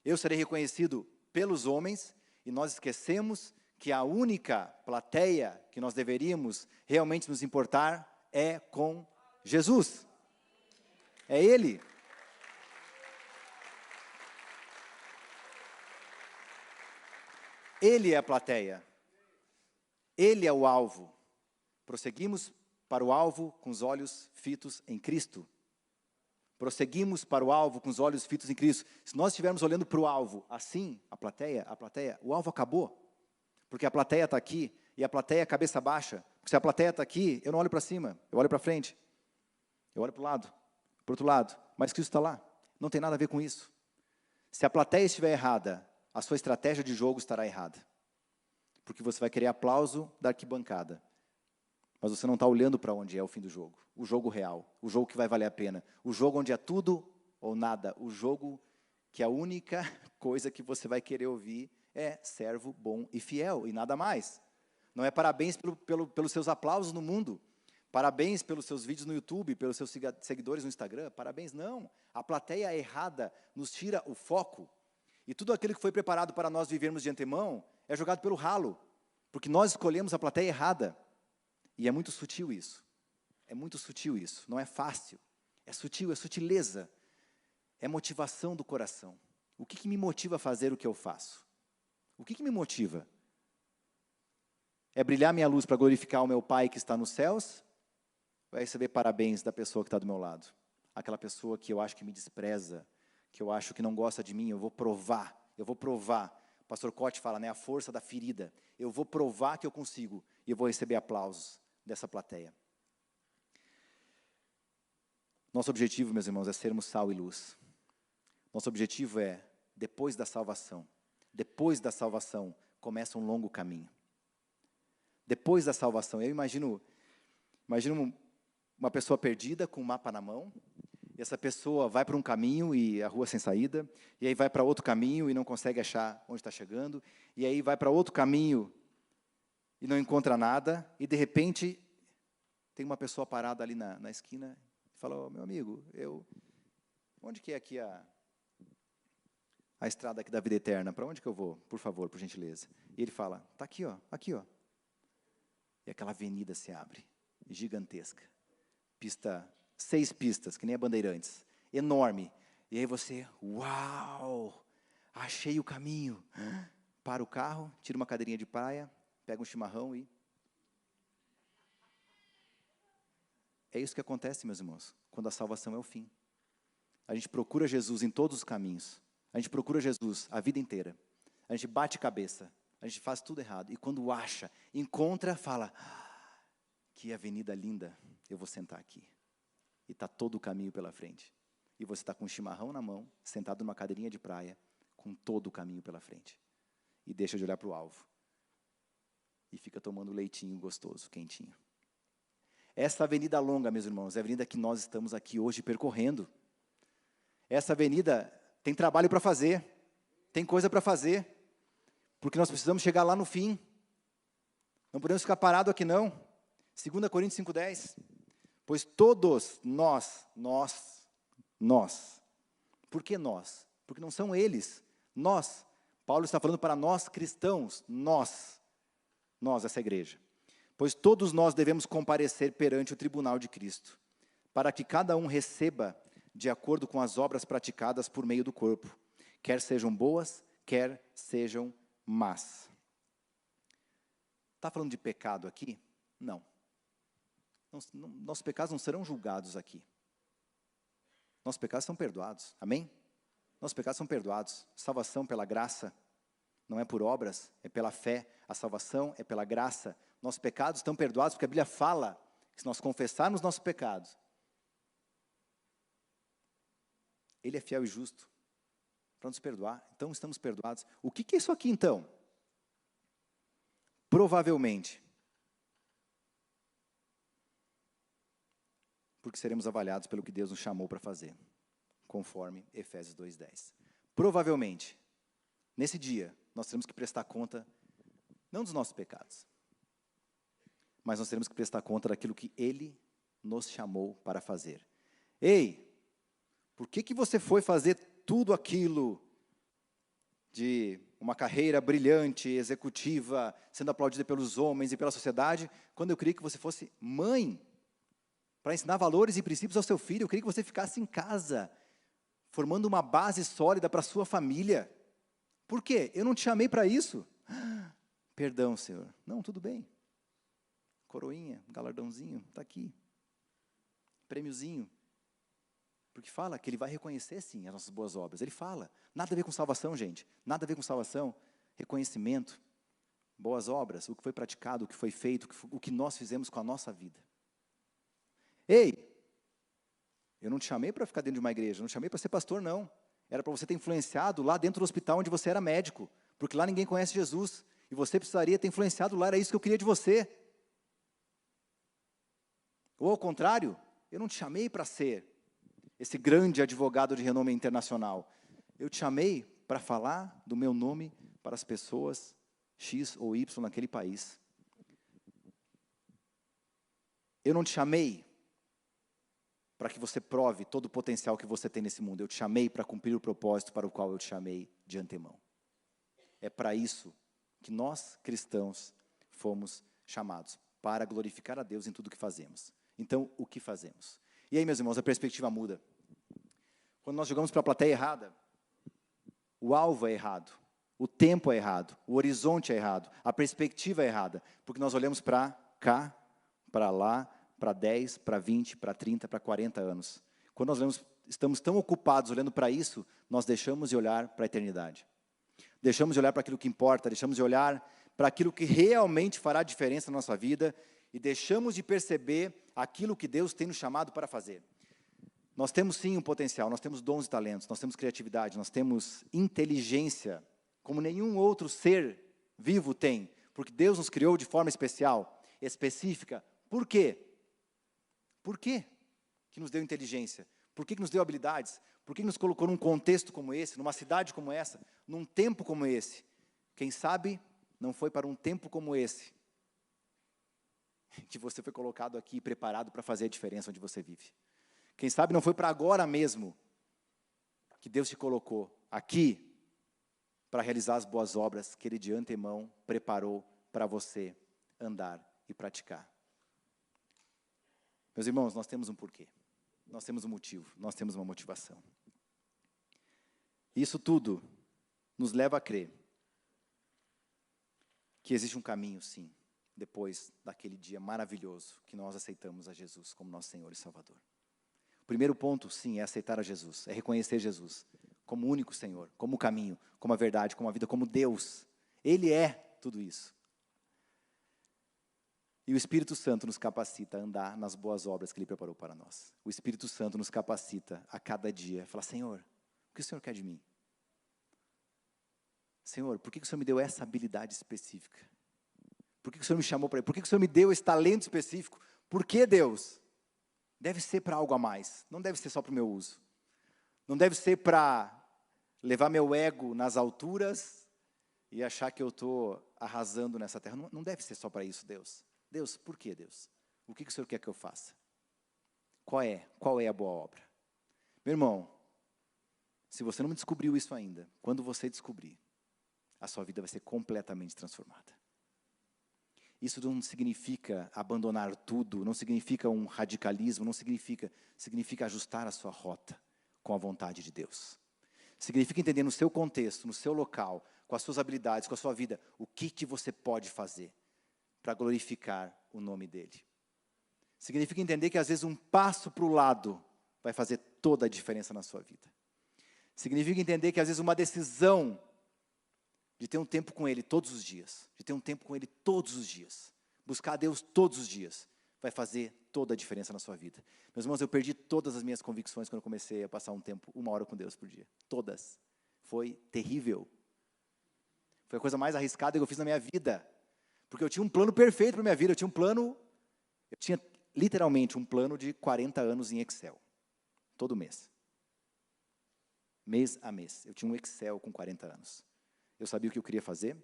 Eu serei reconhecido pelos homens. E nós esquecemos que a única plateia que nós deveríamos realmente nos importar é com Jesus. É Ele. Ele é a plateia. Ele é o alvo. Prosseguimos para o alvo com os olhos fitos em Cristo. Prosseguimos para o alvo com os olhos fitos em Cristo. Se nós estivermos olhando para o alvo assim, a plateia, o alvo acabou. Porque a plateia está aqui, e a plateia cabeça baixa, porque se a plateia está aqui, eu não olho para cima, eu olho para frente, eu olho para o lado, para o outro lado, mas Cristo está lá, não tem nada a ver com isso. Se a plateia estiver errada, a sua estratégia de jogo estará errada, porque você vai querer aplauso da arquibancada, mas você não está olhando para onde é o fim do jogo, o jogo real, o jogo que vai valer a pena, o jogo onde é tudo ou nada, o jogo que a única coisa que você vai querer ouvir é servo bom e fiel, e nada mais. Não é parabéns pelos seus aplausos no mundo, parabéns pelos seus vídeos no YouTube, pelos seus seguidores no Instagram, parabéns, não. A plateia errada nos tira o foco, e tudo aquilo que foi preparado para nós vivermos de antemão é jogado pelo ralo, porque nós escolhemos a plateia errada, e é muito sutil isso, não é fácil, é sutil, é sutileza, é motivação do coração. O que me motiva a fazer o que eu faço? O que me motiva? É brilhar minha luz para glorificar o meu Pai que está nos céus? Ou é receber parabéns da pessoa que está do meu lado? Aquela pessoa que eu acho que me despreza, que eu acho que não gosta de mim, eu vou provar. O pastor Cote fala, né, a força da ferida. Eu vou provar que eu consigo e eu vou receber aplausos dessa plateia. Nosso objetivo, meus irmãos, é sermos sal e luz. Nosso objetivo é, depois da salvação, começa um longo caminho. Depois da salvação, eu imagino uma pessoa perdida com um mapa na mão, e essa pessoa vai para um caminho e a rua sem saída, e aí vai para outro caminho e não consegue achar onde está chegando, e aí vai para outro caminho e não encontra nada, e de repente tem uma pessoa parada ali na esquina e fala, oh, meu amigo, onde que é aqui a estrada aqui da vida eterna? Para onde que eu vou? Por favor, por gentileza. E ele fala, está aqui, ó, aqui, ó. E aquela avenida se abre, gigantesca. 6 pistas, que nem a Bandeirantes, enorme. E aí você, uau, achei o caminho. Para o carro, tira uma cadeirinha de praia, pega um chimarrão e... É isso que acontece, meus irmãos, quando a salvação é o fim. A gente procura Jesus em todos os caminhos. A gente procura Jesus a vida inteira. A gente bate cabeça. A gente faz tudo errado. E quando acha, encontra, fala, que avenida linda, eu vou sentar aqui. E está todo o caminho pela frente. E você está com um chimarrão na mão, sentado numa cadeirinha de praia, com todo o caminho pela frente. E deixa de olhar para o alvo. E fica tomando leitinho gostoso, quentinho. Essa avenida longa, meus irmãos, é a avenida que nós estamos aqui hoje percorrendo. Essa avenida tem trabalho para fazer, tem coisa para fazer, porque nós precisamos chegar lá no fim. Não podemos ficar parados aqui não. 2 Coríntios 5:10. Pois todos nós. Por que nós? Porque não são eles, nós. Paulo está falando para nós cristãos, nós, essa igreja. Pois todos nós devemos comparecer perante o tribunal de Cristo, para que cada um receba de acordo com as obras praticadas por meio do corpo, quer sejam boas, quer sejam más. Está falando de pecado aqui? Não. Nossos pecados não serão julgados aqui. Nossos pecados são perdoados, amém? Nossos pecados são perdoados. Salvação pela graça, não é por obras, é pela fé. A salvação é pela graça. Nossos pecados estão perdoados, porque a Bíblia fala que se nós confessarmos nossos pecados, Ele é fiel e justo para nos perdoar. Então estamos perdoados. O que é isso aqui então? Provavelmente, porque seremos avaliados pelo que Deus nos chamou para fazer, conforme Efésios 2:10. Provavelmente, nesse dia, nós teremos que prestar conta, não dos nossos pecados, mas nós teremos que prestar conta daquilo que Ele nos chamou para fazer. Ei, por que você foi fazer tudo aquilo de uma carreira brilhante, executiva, sendo aplaudida pelos homens e pela sociedade, quando eu queria que você fosse mãe, para ensinar valores e princípios ao seu filho? Eu queria que você ficasse em casa, formando uma base sólida para a sua família. Por quê? Eu não te chamei para isso? Perdão, Senhor. Não, tudo bem. Coroinha, galardãozinho, está aqui. Prêmiozinho. Porque fala que Ele vai reconhecer, sim, as nossas boas obras. Ele fala. Nada a ver com salvação, gente. Nada a ver com salvação. Reconhecimento. boas obras, o que foi praticado, o que foi feito, o que nós fizemos com a nossa vida. Ei, eu não te chamei para ficar dentro de uma igreja, não te chamei para ser pastor, não. Era para você ter influenciado lá dentro do hospital onde você era médico, porque lá ninguém conhece Jesus, e você precisaria ter influenciado lá, era isso que eu queria de você. Ou ao contrário, eu não te chamei para ser esse grande advogado de renome internacional. Eu te chamei para falar do meu nome para as pessoas X ou Y naquele país. Eu não te chamei para que você prove todo o potencial que você tem nesse mundo. Eu te chamei para cumprir o propósito para o qual eu te chamei de antemão. É para isso que nós, cristãos, fomos chamados, para glorificar a Deus em tudo que fazemos. Então, o que fazemos? E aí, meus irmãos, a perspectiva muda. Quando nós jogamos para a plateia errada, o alvo é errado, o tempo é errado, o horizonte é errado, a perspectiva é errada, porque nós olhamos para cá, para lá, para 10, para 20, para 30, para 40 anos. Quando nós estamos tão ocupados olhando para isso, nós deixamos de olhar para a eternidade. Deixamos de olhar para aquilo que importa, deixamos de olhar para aquilo que realmente fará diferença na nossa vida e deixamos de perceber aquilo que Deus tem nos chamado para fazer. Nós temos sim um potencial, nós temos dons e talentos, nós temos criatividade, nós temos inteligência, como nenhum outro ser vivo tem, porque Deus nos criou de forma especial, específica. Por quê? Por quê que nos deu inteligência? Por que nos deu habilidades? Por que nos colocou num contexto como esse, numa cidade como essa, num tempo como esse? Quem sabe não foi para um tempo como esse que você foi colocado aqui, preparado para fazer a diferença onde você vive. Quem sabe não foi para agora mesmo que Deus te colocou aqui para realizar as boas obras que Ele de antemão preparou para você andar e praticar. Meus irmãos, nós temos um porquê, nós temos um motivo, nós temos uma motivação. Isso tudo nos leva a crer que existe um caminho, sim, depois daquele dia maravilhoso que nós aceitamos a Jesus como nosso Senhor e Salvador. O primeiro ponto, sim, é aceitar a Jesus, é reconhecer Jesus como o único Senhor, como o caminho, como a verdade, como a vida, como Deus. Ele é tudo isso. E o Espírito Santo nos capacita a andar nas boas obras que Ele preparou para nós. O Espírito Santo nos capacita a cada dia a falar: Senhor, o que o Senhor quer de mim? Senhor, por que o Senhor me deu essa habilidade específica? Por que o Senhor me chamou para isso? Por que o Senhor me deu esse talento específico? Por que, Deus? Deve ser para algo a mais, não deve ser só para o meu uso. Não deve ser para levar meu ego nas alturas e achar que eu estou arrasando nessa terra. Não deve ser só para isso, Deus. Deus, por que, Deus? O que o Senhor quer que eu faça? Qual é a boa obra? Meu irmão, se você não descobriu isso ainda, quando você descobrir, a sua vida vai ser completamente transformada. Isso não significa abandonar tudo, não significa um radicalismo, não significa ajustar a sua rota com a vontade de Deus. Significa entender no seu contexto, no seu local, com as suas habilidades, com a sua vida, o que você pode fazer para glorificar o nome dEle. Significa entender que às vezes um passo para o lado vai fazer toda a diferença na sua vida. Significa entender que às vezes uma decisão de ter um tempo com Ele todos os dias, buscar a Deus todos os dias, vai fazer toda a diferença na sua vida. Meus irmãos, eu perdi todas as minhas convicções quando eu comecei a passar um tempo, 1 hora com Deus por dia. Todas. Foi terrível. Foi a coisa mais arriscada que eu fiz na minha vida. Porque eu tinha um plano perfeito para a minha vida. Eu tinha literalmente um plano de 40 anos em Excel. Todo mês. Mês a mês. Eu tinha um Excel com 40 anos. Eu sabia o que eu queria fazer.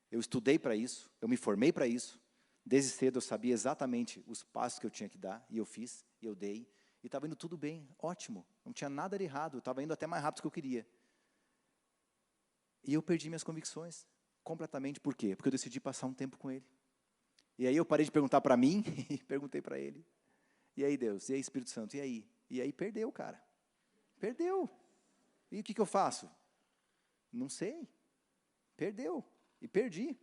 Eu estudei para isso. Eu me formei para isso. Desde cedo eu sabia exatamente os passos que eu tinha que dar. E eu fiz, e eu dei. E estava indo tudo bem, ótimo. Não tinha nada de errado. Eu estava indo até mais rápido do que eu queria. E eu perdi minhas convicções. Completamente. Por quê? Porque eu decidi passar um tempo com Ele. E aí eu parei de perguntar para mim e perguntei para Ele. E aí, Deus? E aí, Espírito Santo? E aí? E aí perdeu, cara. Perdeu. E o que eu faço? Não sei. Perdeu. E perdi.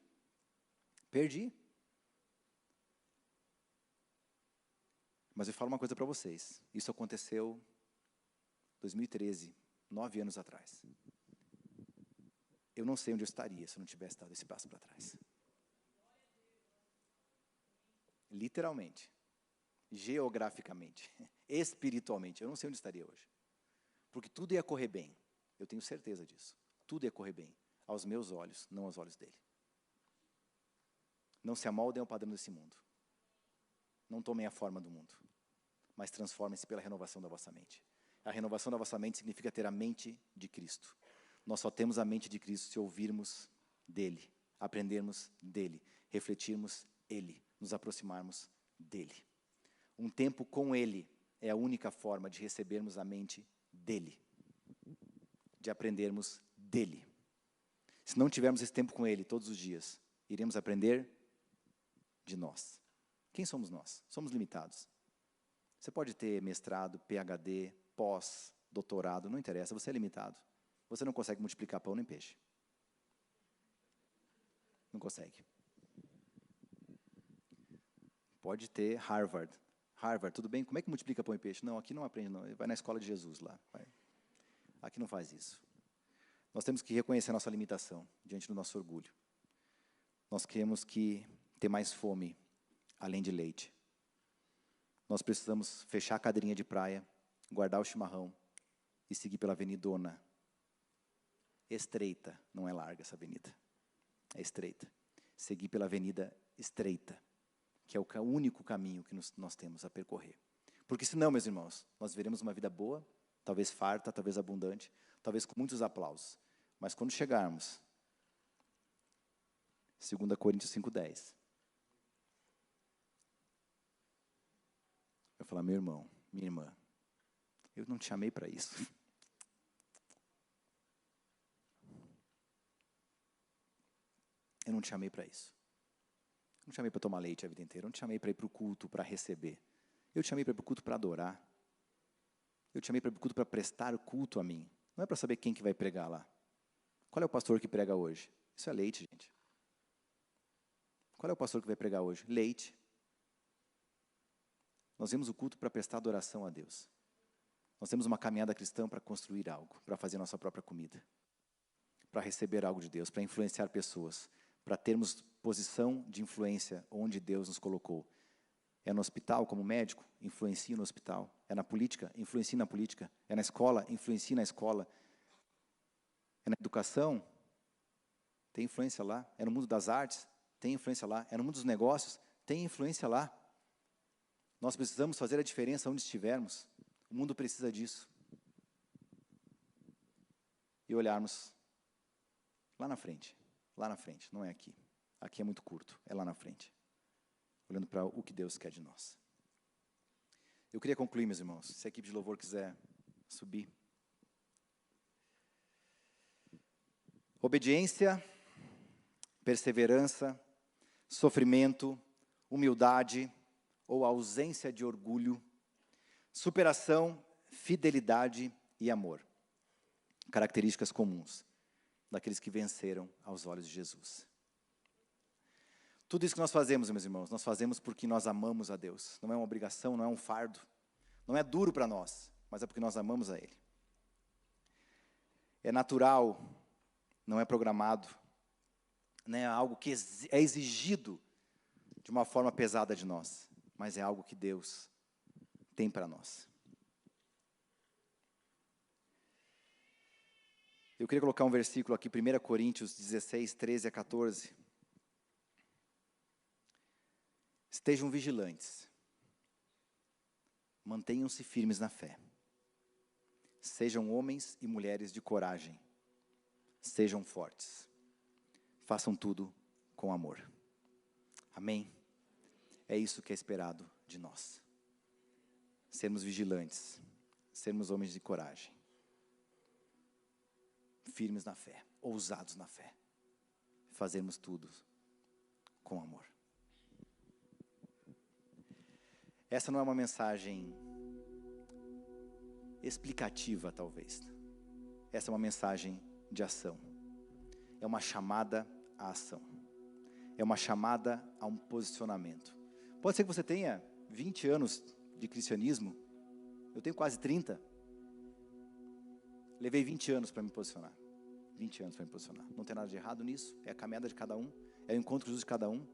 Mas eu falo uma coisa para vocês. Isso aconteceu em 2013, 9 anos atrás. Eu não sei onde eu estaria se eu não tivesse dado esse passo para trás. literalmente, geograficamente, espiritualmente, eu não sei onde estaria hoje. Porque tudo ia correr bem. Eu tenho certeza disso. Tudo ia correr bem. Aos meus olhos, não aos olhos dele. Não se amoldem ao padrão desse mundo. Não tomem a forma do mundo. Mas transformem-se pela renovação da vossa mente. A renovação da vossa mente significa ter a mente de Cristo. Nós só temos a mente de Cristo se ouvirmos dele, aprendermos dele, refletirmos ele, nos aproximarmos dele. Um tempo com ele é a única forma de recebermos a mente dele, de aprendermos dele. Se não tivermos esse tempo com ele todos os dias, iremos aprender de nós. Quem somos nós? Somos limitados. Você pode ter mestrado, PhD, pós, doutorado, não interessa, você é limitado. Você não consegue multiplicar pão nem peixe. Não consegue. Pode ter Harvard. Harvard, tudo bem? Como é que multiplica pão e peixe? Não, aqui não aprende, não. Vai na escola de Jesus lá. Vai. Aqui não faz isso. Nós temos que reconhecer a nossa limitação diante do nosso orgulho. Nós temos que ter mais fome, além de leite. Nós precisamos fechar a cadeirinha de praia, guardar o chimarrão e seguir pela avenidona. Estreita, não é larga essa avenida. É estreita. Seguir pela avenida estreita, que é o único caminho que nós temos a percorrer. Porque senão, meus irmãos, nós veremos uma vida boa, talvez farta, talvez abundante, talvez com muitos aplausos. Mas quando chegarmos, 2 Coríntios 5:10, eu falar, meu irmão, minha irmã, eu não te chamei para isso. Eu não te chamei para isso. Eu não te chamei para tomar leite a vida inteira. Eu não te chamei para ir para o culto, para receber. Eu te chamei para ir para o culto para adorar. Eu te chamei para ir para o culto para prestar culto a mim. Não é para saber quem que vai pregar lá. Qual é o pastor que prega hoje? Isso é leite, gente. Qual é o pastor que vai pregar hoje? Leite. Nós vemos o culto para prestar adoração a Deus. Nós temos uma caminhada cristã para construir algo, para fazer nossa própria comida, para receber algo de Deus, para influenciar pessoas, para termos posição de influência onde Deus nos colocou. É no hospital, como médico, influencie no hospital. É na política, influencie na política. É na escola, influencie na escola. É na educação, tem influência lá. É no mundo das artes, tem influência lá. É no mundo dos negócios, tem influência lá. Nós precisamos fazer a diferença onde estivermos. O mundo precisa disso. E olharmos lá na frente, não é aqui. Aqui é muito curto, é lá na frente. Olhando para o que Deus quer de nós. Eu queria concluir, meus irmãos, se a equipe de louvor quiser subir. Obediência, perseverança, sofrimento, humildade ou ausência de orgulho, superação, fidelidade e amor. Características comuns daqueles que venceram aos olhos de Jesus. Tudo isso que nós fazemos, meus irmãos, nós fazemos porque nós amamos a Deus. Não é uma obrigação, não é um fardo. Não é duro para nós, mas é porque nós amamos a Ele. É natural, não é programado. Não é algo que é exigido de uma forma pesada de nós, mas é algo que Deus tem para nós. Eu queria colocar um versículo aqui, 1 Coríntios 16, 13 a 14. Estejam vigilantes. Mantenham-se firmes na fé. Sejam homens e mulheres de coragem. Sejam fortes. Façam tudo com amor. Amém? É isso que é esperado de nós. Sermos vigilantes. Sermos homens de coragem. Firmes na fé. Ousados na fé. Fazermos tudo com amor. Essa não é uma mensagem explicativa, talvez. Essa é uma mensagem de ação. É uma chamada à ação. É uma chamada a um posicionamento. Pode ser que você tenha 20 anos de cristianismo. Eu tenho quase 30. Levei 20 anos para me posicionar. 20 anos para me posicionar. Não tem nada de errado nisso. É a caminhada de cada um. É o encontro com Jesus de cada um.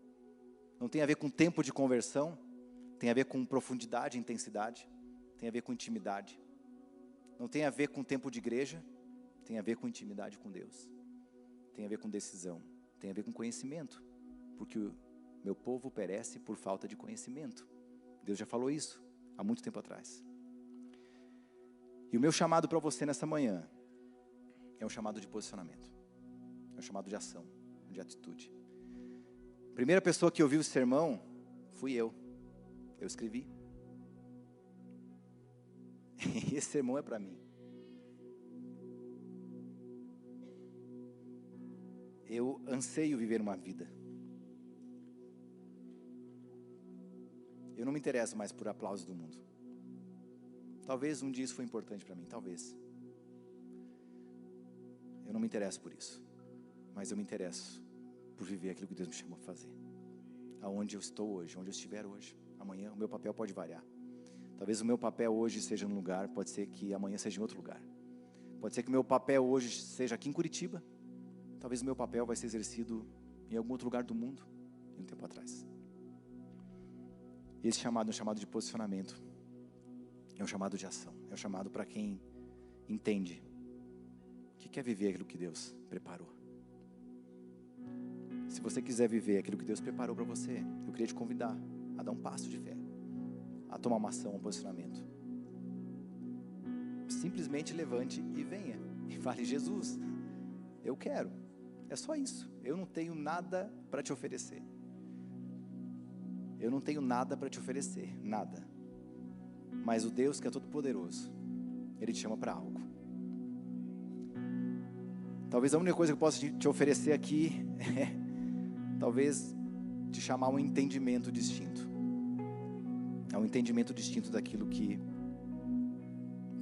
Não tem a ver com tempo de conversão. Tem a ver com profundidade e intensidade. Tem a ver com intimidade. Não tem a ver com tempo de igreja. Tem a ver com intimidade com Deus. Tem a ver com decisão. Tem a ver com conhecimento. Porque o meu povo perece por falta de conhecimento. Deus já falou isso há muito tempo atrás. E o meu chamado para você nessa manhã é um chamado de posicionamento. É um chamado de ação, de atitude. A primeira pessoa que ouviu o sermão fui eu. Eu escrevi. E esse sermão é para mim. Eu anseio viver uma vida. Eu não me interesso mais por aplausos do mundo. Talvez um dia isso foi importante para mim, talvez. Eu não me interesso por isso. Mas eu me interesso por viver aquilo que Deus me chamou a fazer. Aonde eu estou hoje, onde eu estiver hoje. Amanhã o meu papel pode variar. Talvez o meu papel hoje seja num lugar, pode ser que amanhã seja em outro lugar. Pode ser que o meu papel hoje seja aqui em Curitiba. Talvez o meu papel vai ser exercido em algum outro lugar do mundo, em um tempo atrás. Esse chamado é um chamado de posicionamento. É um chamado de ação. É um chamado para quem entende que quer viver aquilo que Deus preparou. Se você quiser viver aquilo que Deus preparou para você, eu queria te convidar a dar um passo de fé, a tomar uma ação, um posicionamento. Simplesmente levante e venha. E fale: Jesus, eu quero. É só isso. Eu não tenho nada para te oferecer. Eu não tenho nada para te oferecer. Nada. Mas o Deus que é todo poderoso, Ele te chama para algo. Talvez a única coisa que eu possa te oferecer aqui é talvez te chamar a um entendimento distinto. A um entendimento distinto daquilo que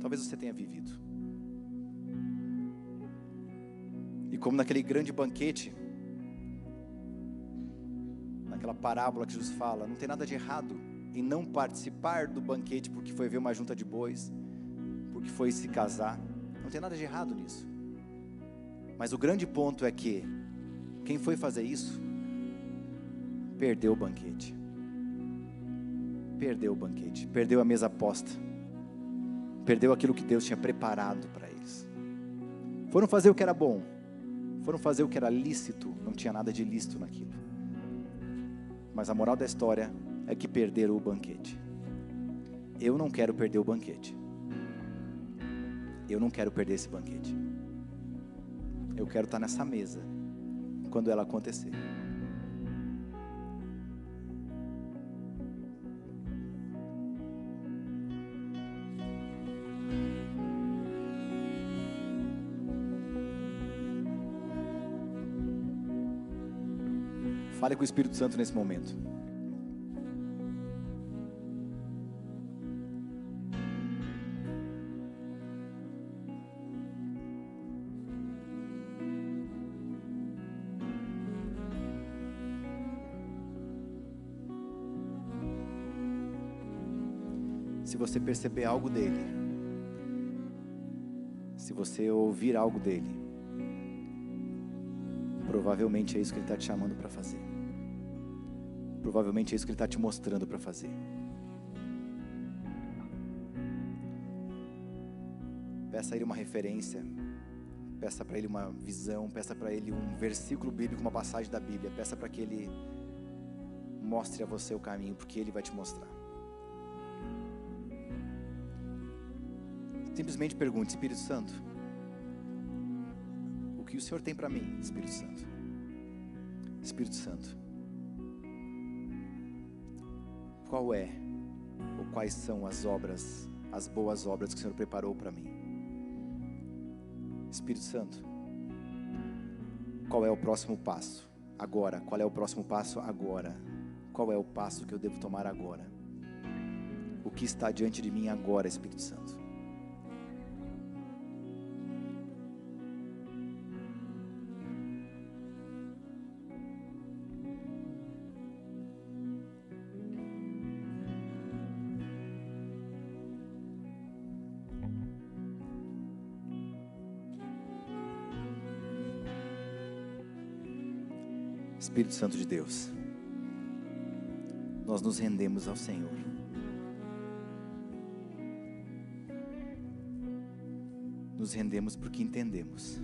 talvez você tenha vivido. E como naquele grande banquete, naquela parábola que Jesus fala, não tem nada de errado em não participar do banquete porque foi ver uma junta de bois, porque foi se casar. Não tem nada de errado nisso. Mas o grande ponto é que quem foi fazer isso perdeu o banquete. Perdeu o banquete, perdeu a mesa posta, perdeu aquilo que Deus tinha preparado para eles. Foram fazer o que era bom, foram fazer o que era lícito, não tinha nada de ilícito naquilo. Mas a moral da história é que perderam o banquete. Eu não quero perder o banquete. Eu não quero perder esse banquete. Eu quero estar nessa mesa quando ela acontecer. Fale com o Espírito Santo nesse momento. Se você perceber algo dele, se você ouvir algo dele, provavelmente é isso que ele está te chamando para fazer. Provavelmente é isso que ele está te mostrando para fazer. Peça a ele uma referência, peça para ele uma visão, peça para ele um versículo bíblico, uma passagem da Bíblia, peça para que ele mostre a você o caminho, porque ele vai te mostrar. Simplesmente pergunte: Espírito Santo, o que o Senhor tem para mim, Espírito Santo? Espírito Santo, qual é, ou quais são as obras, as boas obras que o Senhor preparou para mim? Espírito Santo, qual é o próximo passo agora? Qual é o próximo passo agora? Qual é o passo que eu devo tomar agora? O que está diante de mim agora, Espírito Santo? Espírito Santo de Deus, nós nos rendemos ao Senhor. Nos rendemos porque entendemos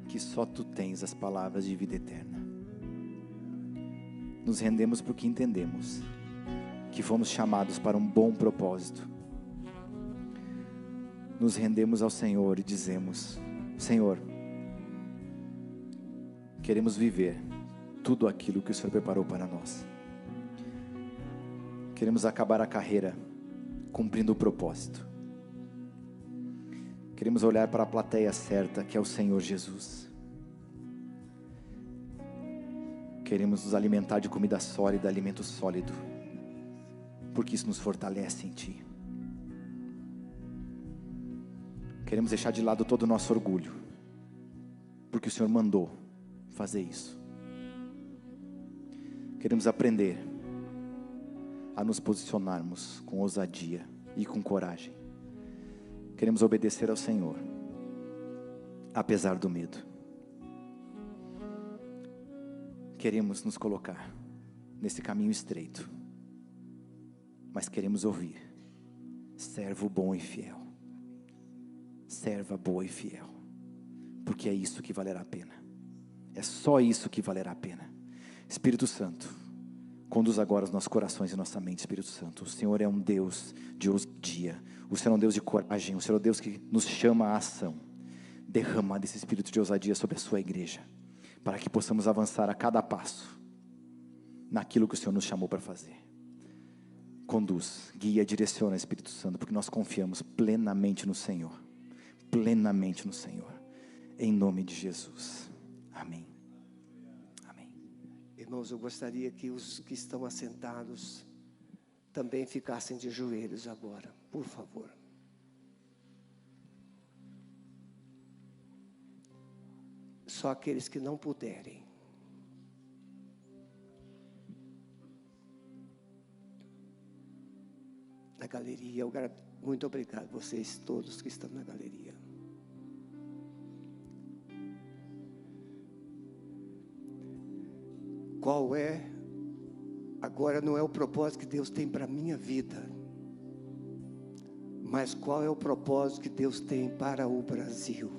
que só Tu tens as palavras de vida eterna. Nos rendemos porque entendemos que fomos chamados para um bom propósito. Nos rendemos ao Senhor e dizemos: Senhor, queremos viver tudo aquilo que o Senhor preparou para nós. Queremos acabar a carreira cumprindo o propósito. Queremos olhar para a plateia certa, que é o Senhor Jesus. Queremos nos alimentar de comida sólida, alimento sólido, porque isso nos fortalece em Ti. Queremos deixar de lado todo o nosso orgulho, porque o Senhor mandou fazer isso. Queremos aprender a nos posicionarmos com ousadia e com coragem. Queremos obedecer ao Senhor, apesar do medo. Queremos nos colocar nesse caminho estreito, mas queremos ouvir: servo bom e fiel, serva boa e fiel, porque é isso que valerá a pena. É só isso que valerá a pena. Espírito Santo, conduz agora os nossos corações e nossa mente. Espírito Santo, o Senhor é um Deus de ousadia, o Senhor é um Deus de coragem, o Senhor é um Deus que nos chama à ação. Derrama desse espírito de ousadia sobre a sua igreja, para que possamos avançar a cada passo naquilo que o Senhor nos chamou para fazer. Conduz, guia, direciona, Espírito Santo, porque nós confiamos plenamente no Senhor, plenamente no Senhor, em nome de Jesus, amém. Amém. Irmãos, eu gostaria que os que estão assentados também ficassem de joelhos agora, por favor. Só aqueles que não puderem. Na galeria, muito obrigado vocês todos que estão na galeria. Qual é, agora não é o propósito que Deus tem para a minha vida, mas qual é o propósito que Deus tem para o Brasil?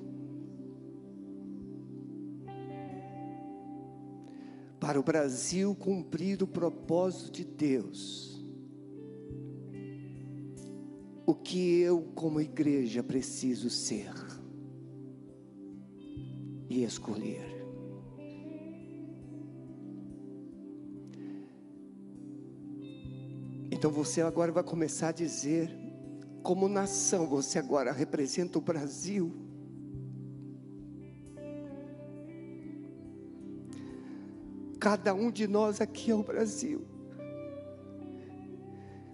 Para o Brasil cumprir o propósito de Deus, o que eu como igreja preciso ser e escolher? Então você agora vai começar a dizer, como nação, você agora representa o Brasil. Cada um de nós aqui é o Brasil.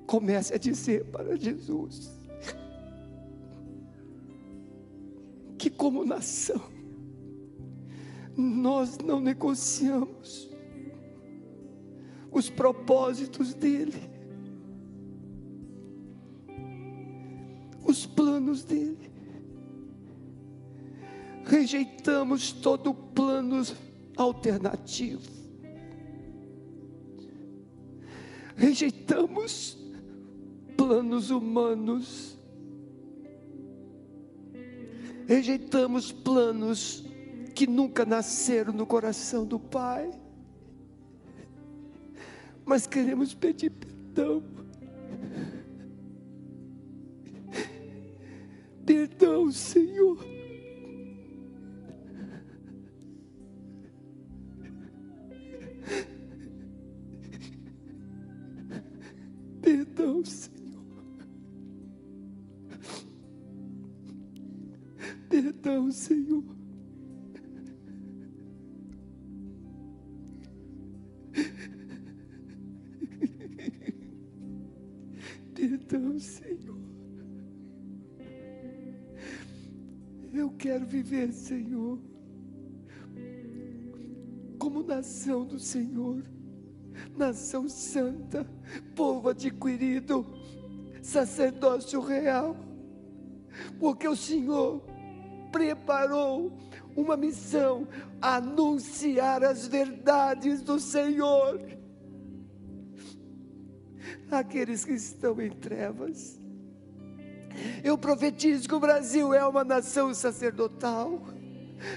Comece a dizer para Jesus que como nação nós não negociamos os propósitos dele, os planos dele. Rejeitamos todo plano alternativo. Rejeitamos planos humanos. Rejeitamos planos que nunca nasceram no coração do Pai. Mas queremos pedir perdão. Perdão, Senhor. Perdão, Senhor. Perdão, Senhor. Perdão, Senhor. Eu quero viver, Senhor, como nação do Senhor, nação santa, povo adquirido, sacerdócio real, porque o Senhor preparou uma missão, anunciar as verdades do Senhor. àqueles que estão em trevas. Eu profetizo que o Brasil é uma nação sacerdotal.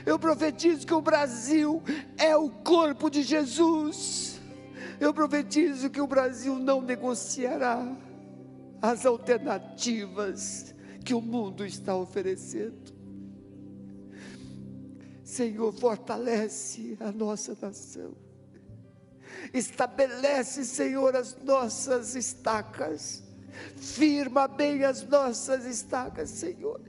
Eu profetizo que o Brasil é o corpo de Jesus. Eu profetizo que o Brasil não negociará as alternativas que o mundo está oferecendo. Senhor, fortalece a nossa nação. Estabelece, Senhor, as nossas estacas. Firma bem as nossas estacas, Senhor.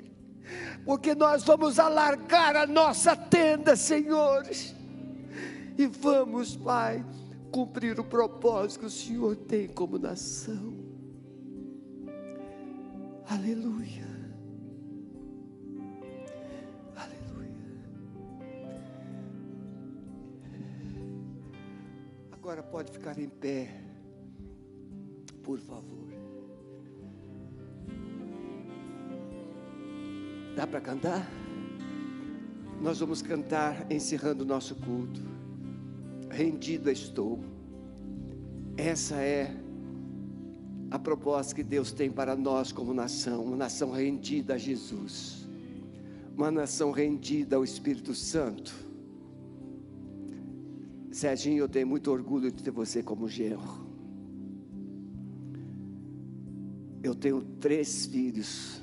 Porque nós vamos alargar a nossa tenda, Senhor. E vamos, Pai, cumprir o propósito que o Senhor tem como nação. Aleluia. Agora pode ficar em pé, por favor. Dá para cantar? Nós vamos cantar encerrando o nosso culto. Rendido estou. Essa é a proposta que Deus tem para nós como nação. Uma nação rendida a Jesus. Uma nação rendida ao Espírito Santo. Serginho, eu tenho muito orgulho de ter você como genro. Eu tenho 3 filhos.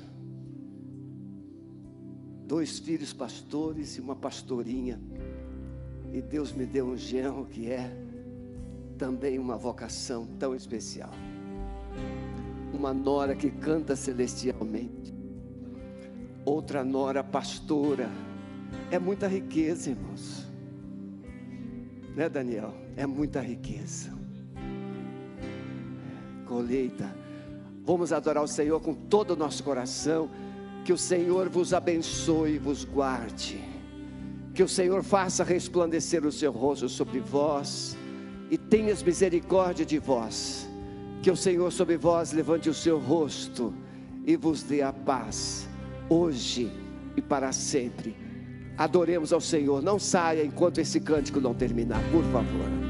2 filhos pastores e uma pastorinha. E Deus me deu um genro que é também uma vocação tão especial. Uma nora que canta celestialmente. Outra nora pastora. É muita riqueza, irmãos. Né, Daniel? É muita riqueza. Colheita. Vamos adorar o Senhor com todo o nosso coração. Que o Senhor vos abençoe e vos guarde. Que o Senhor faça resplandecer o seu rosto sobre vós e tenha misericórdia de vós. Que o Senhor sobre vós levante o seu rosto e vos dê a paz, hoje e para sempre. Adoremos ao Senhor. Não saia enquanto esse cântico não terminar, por favor.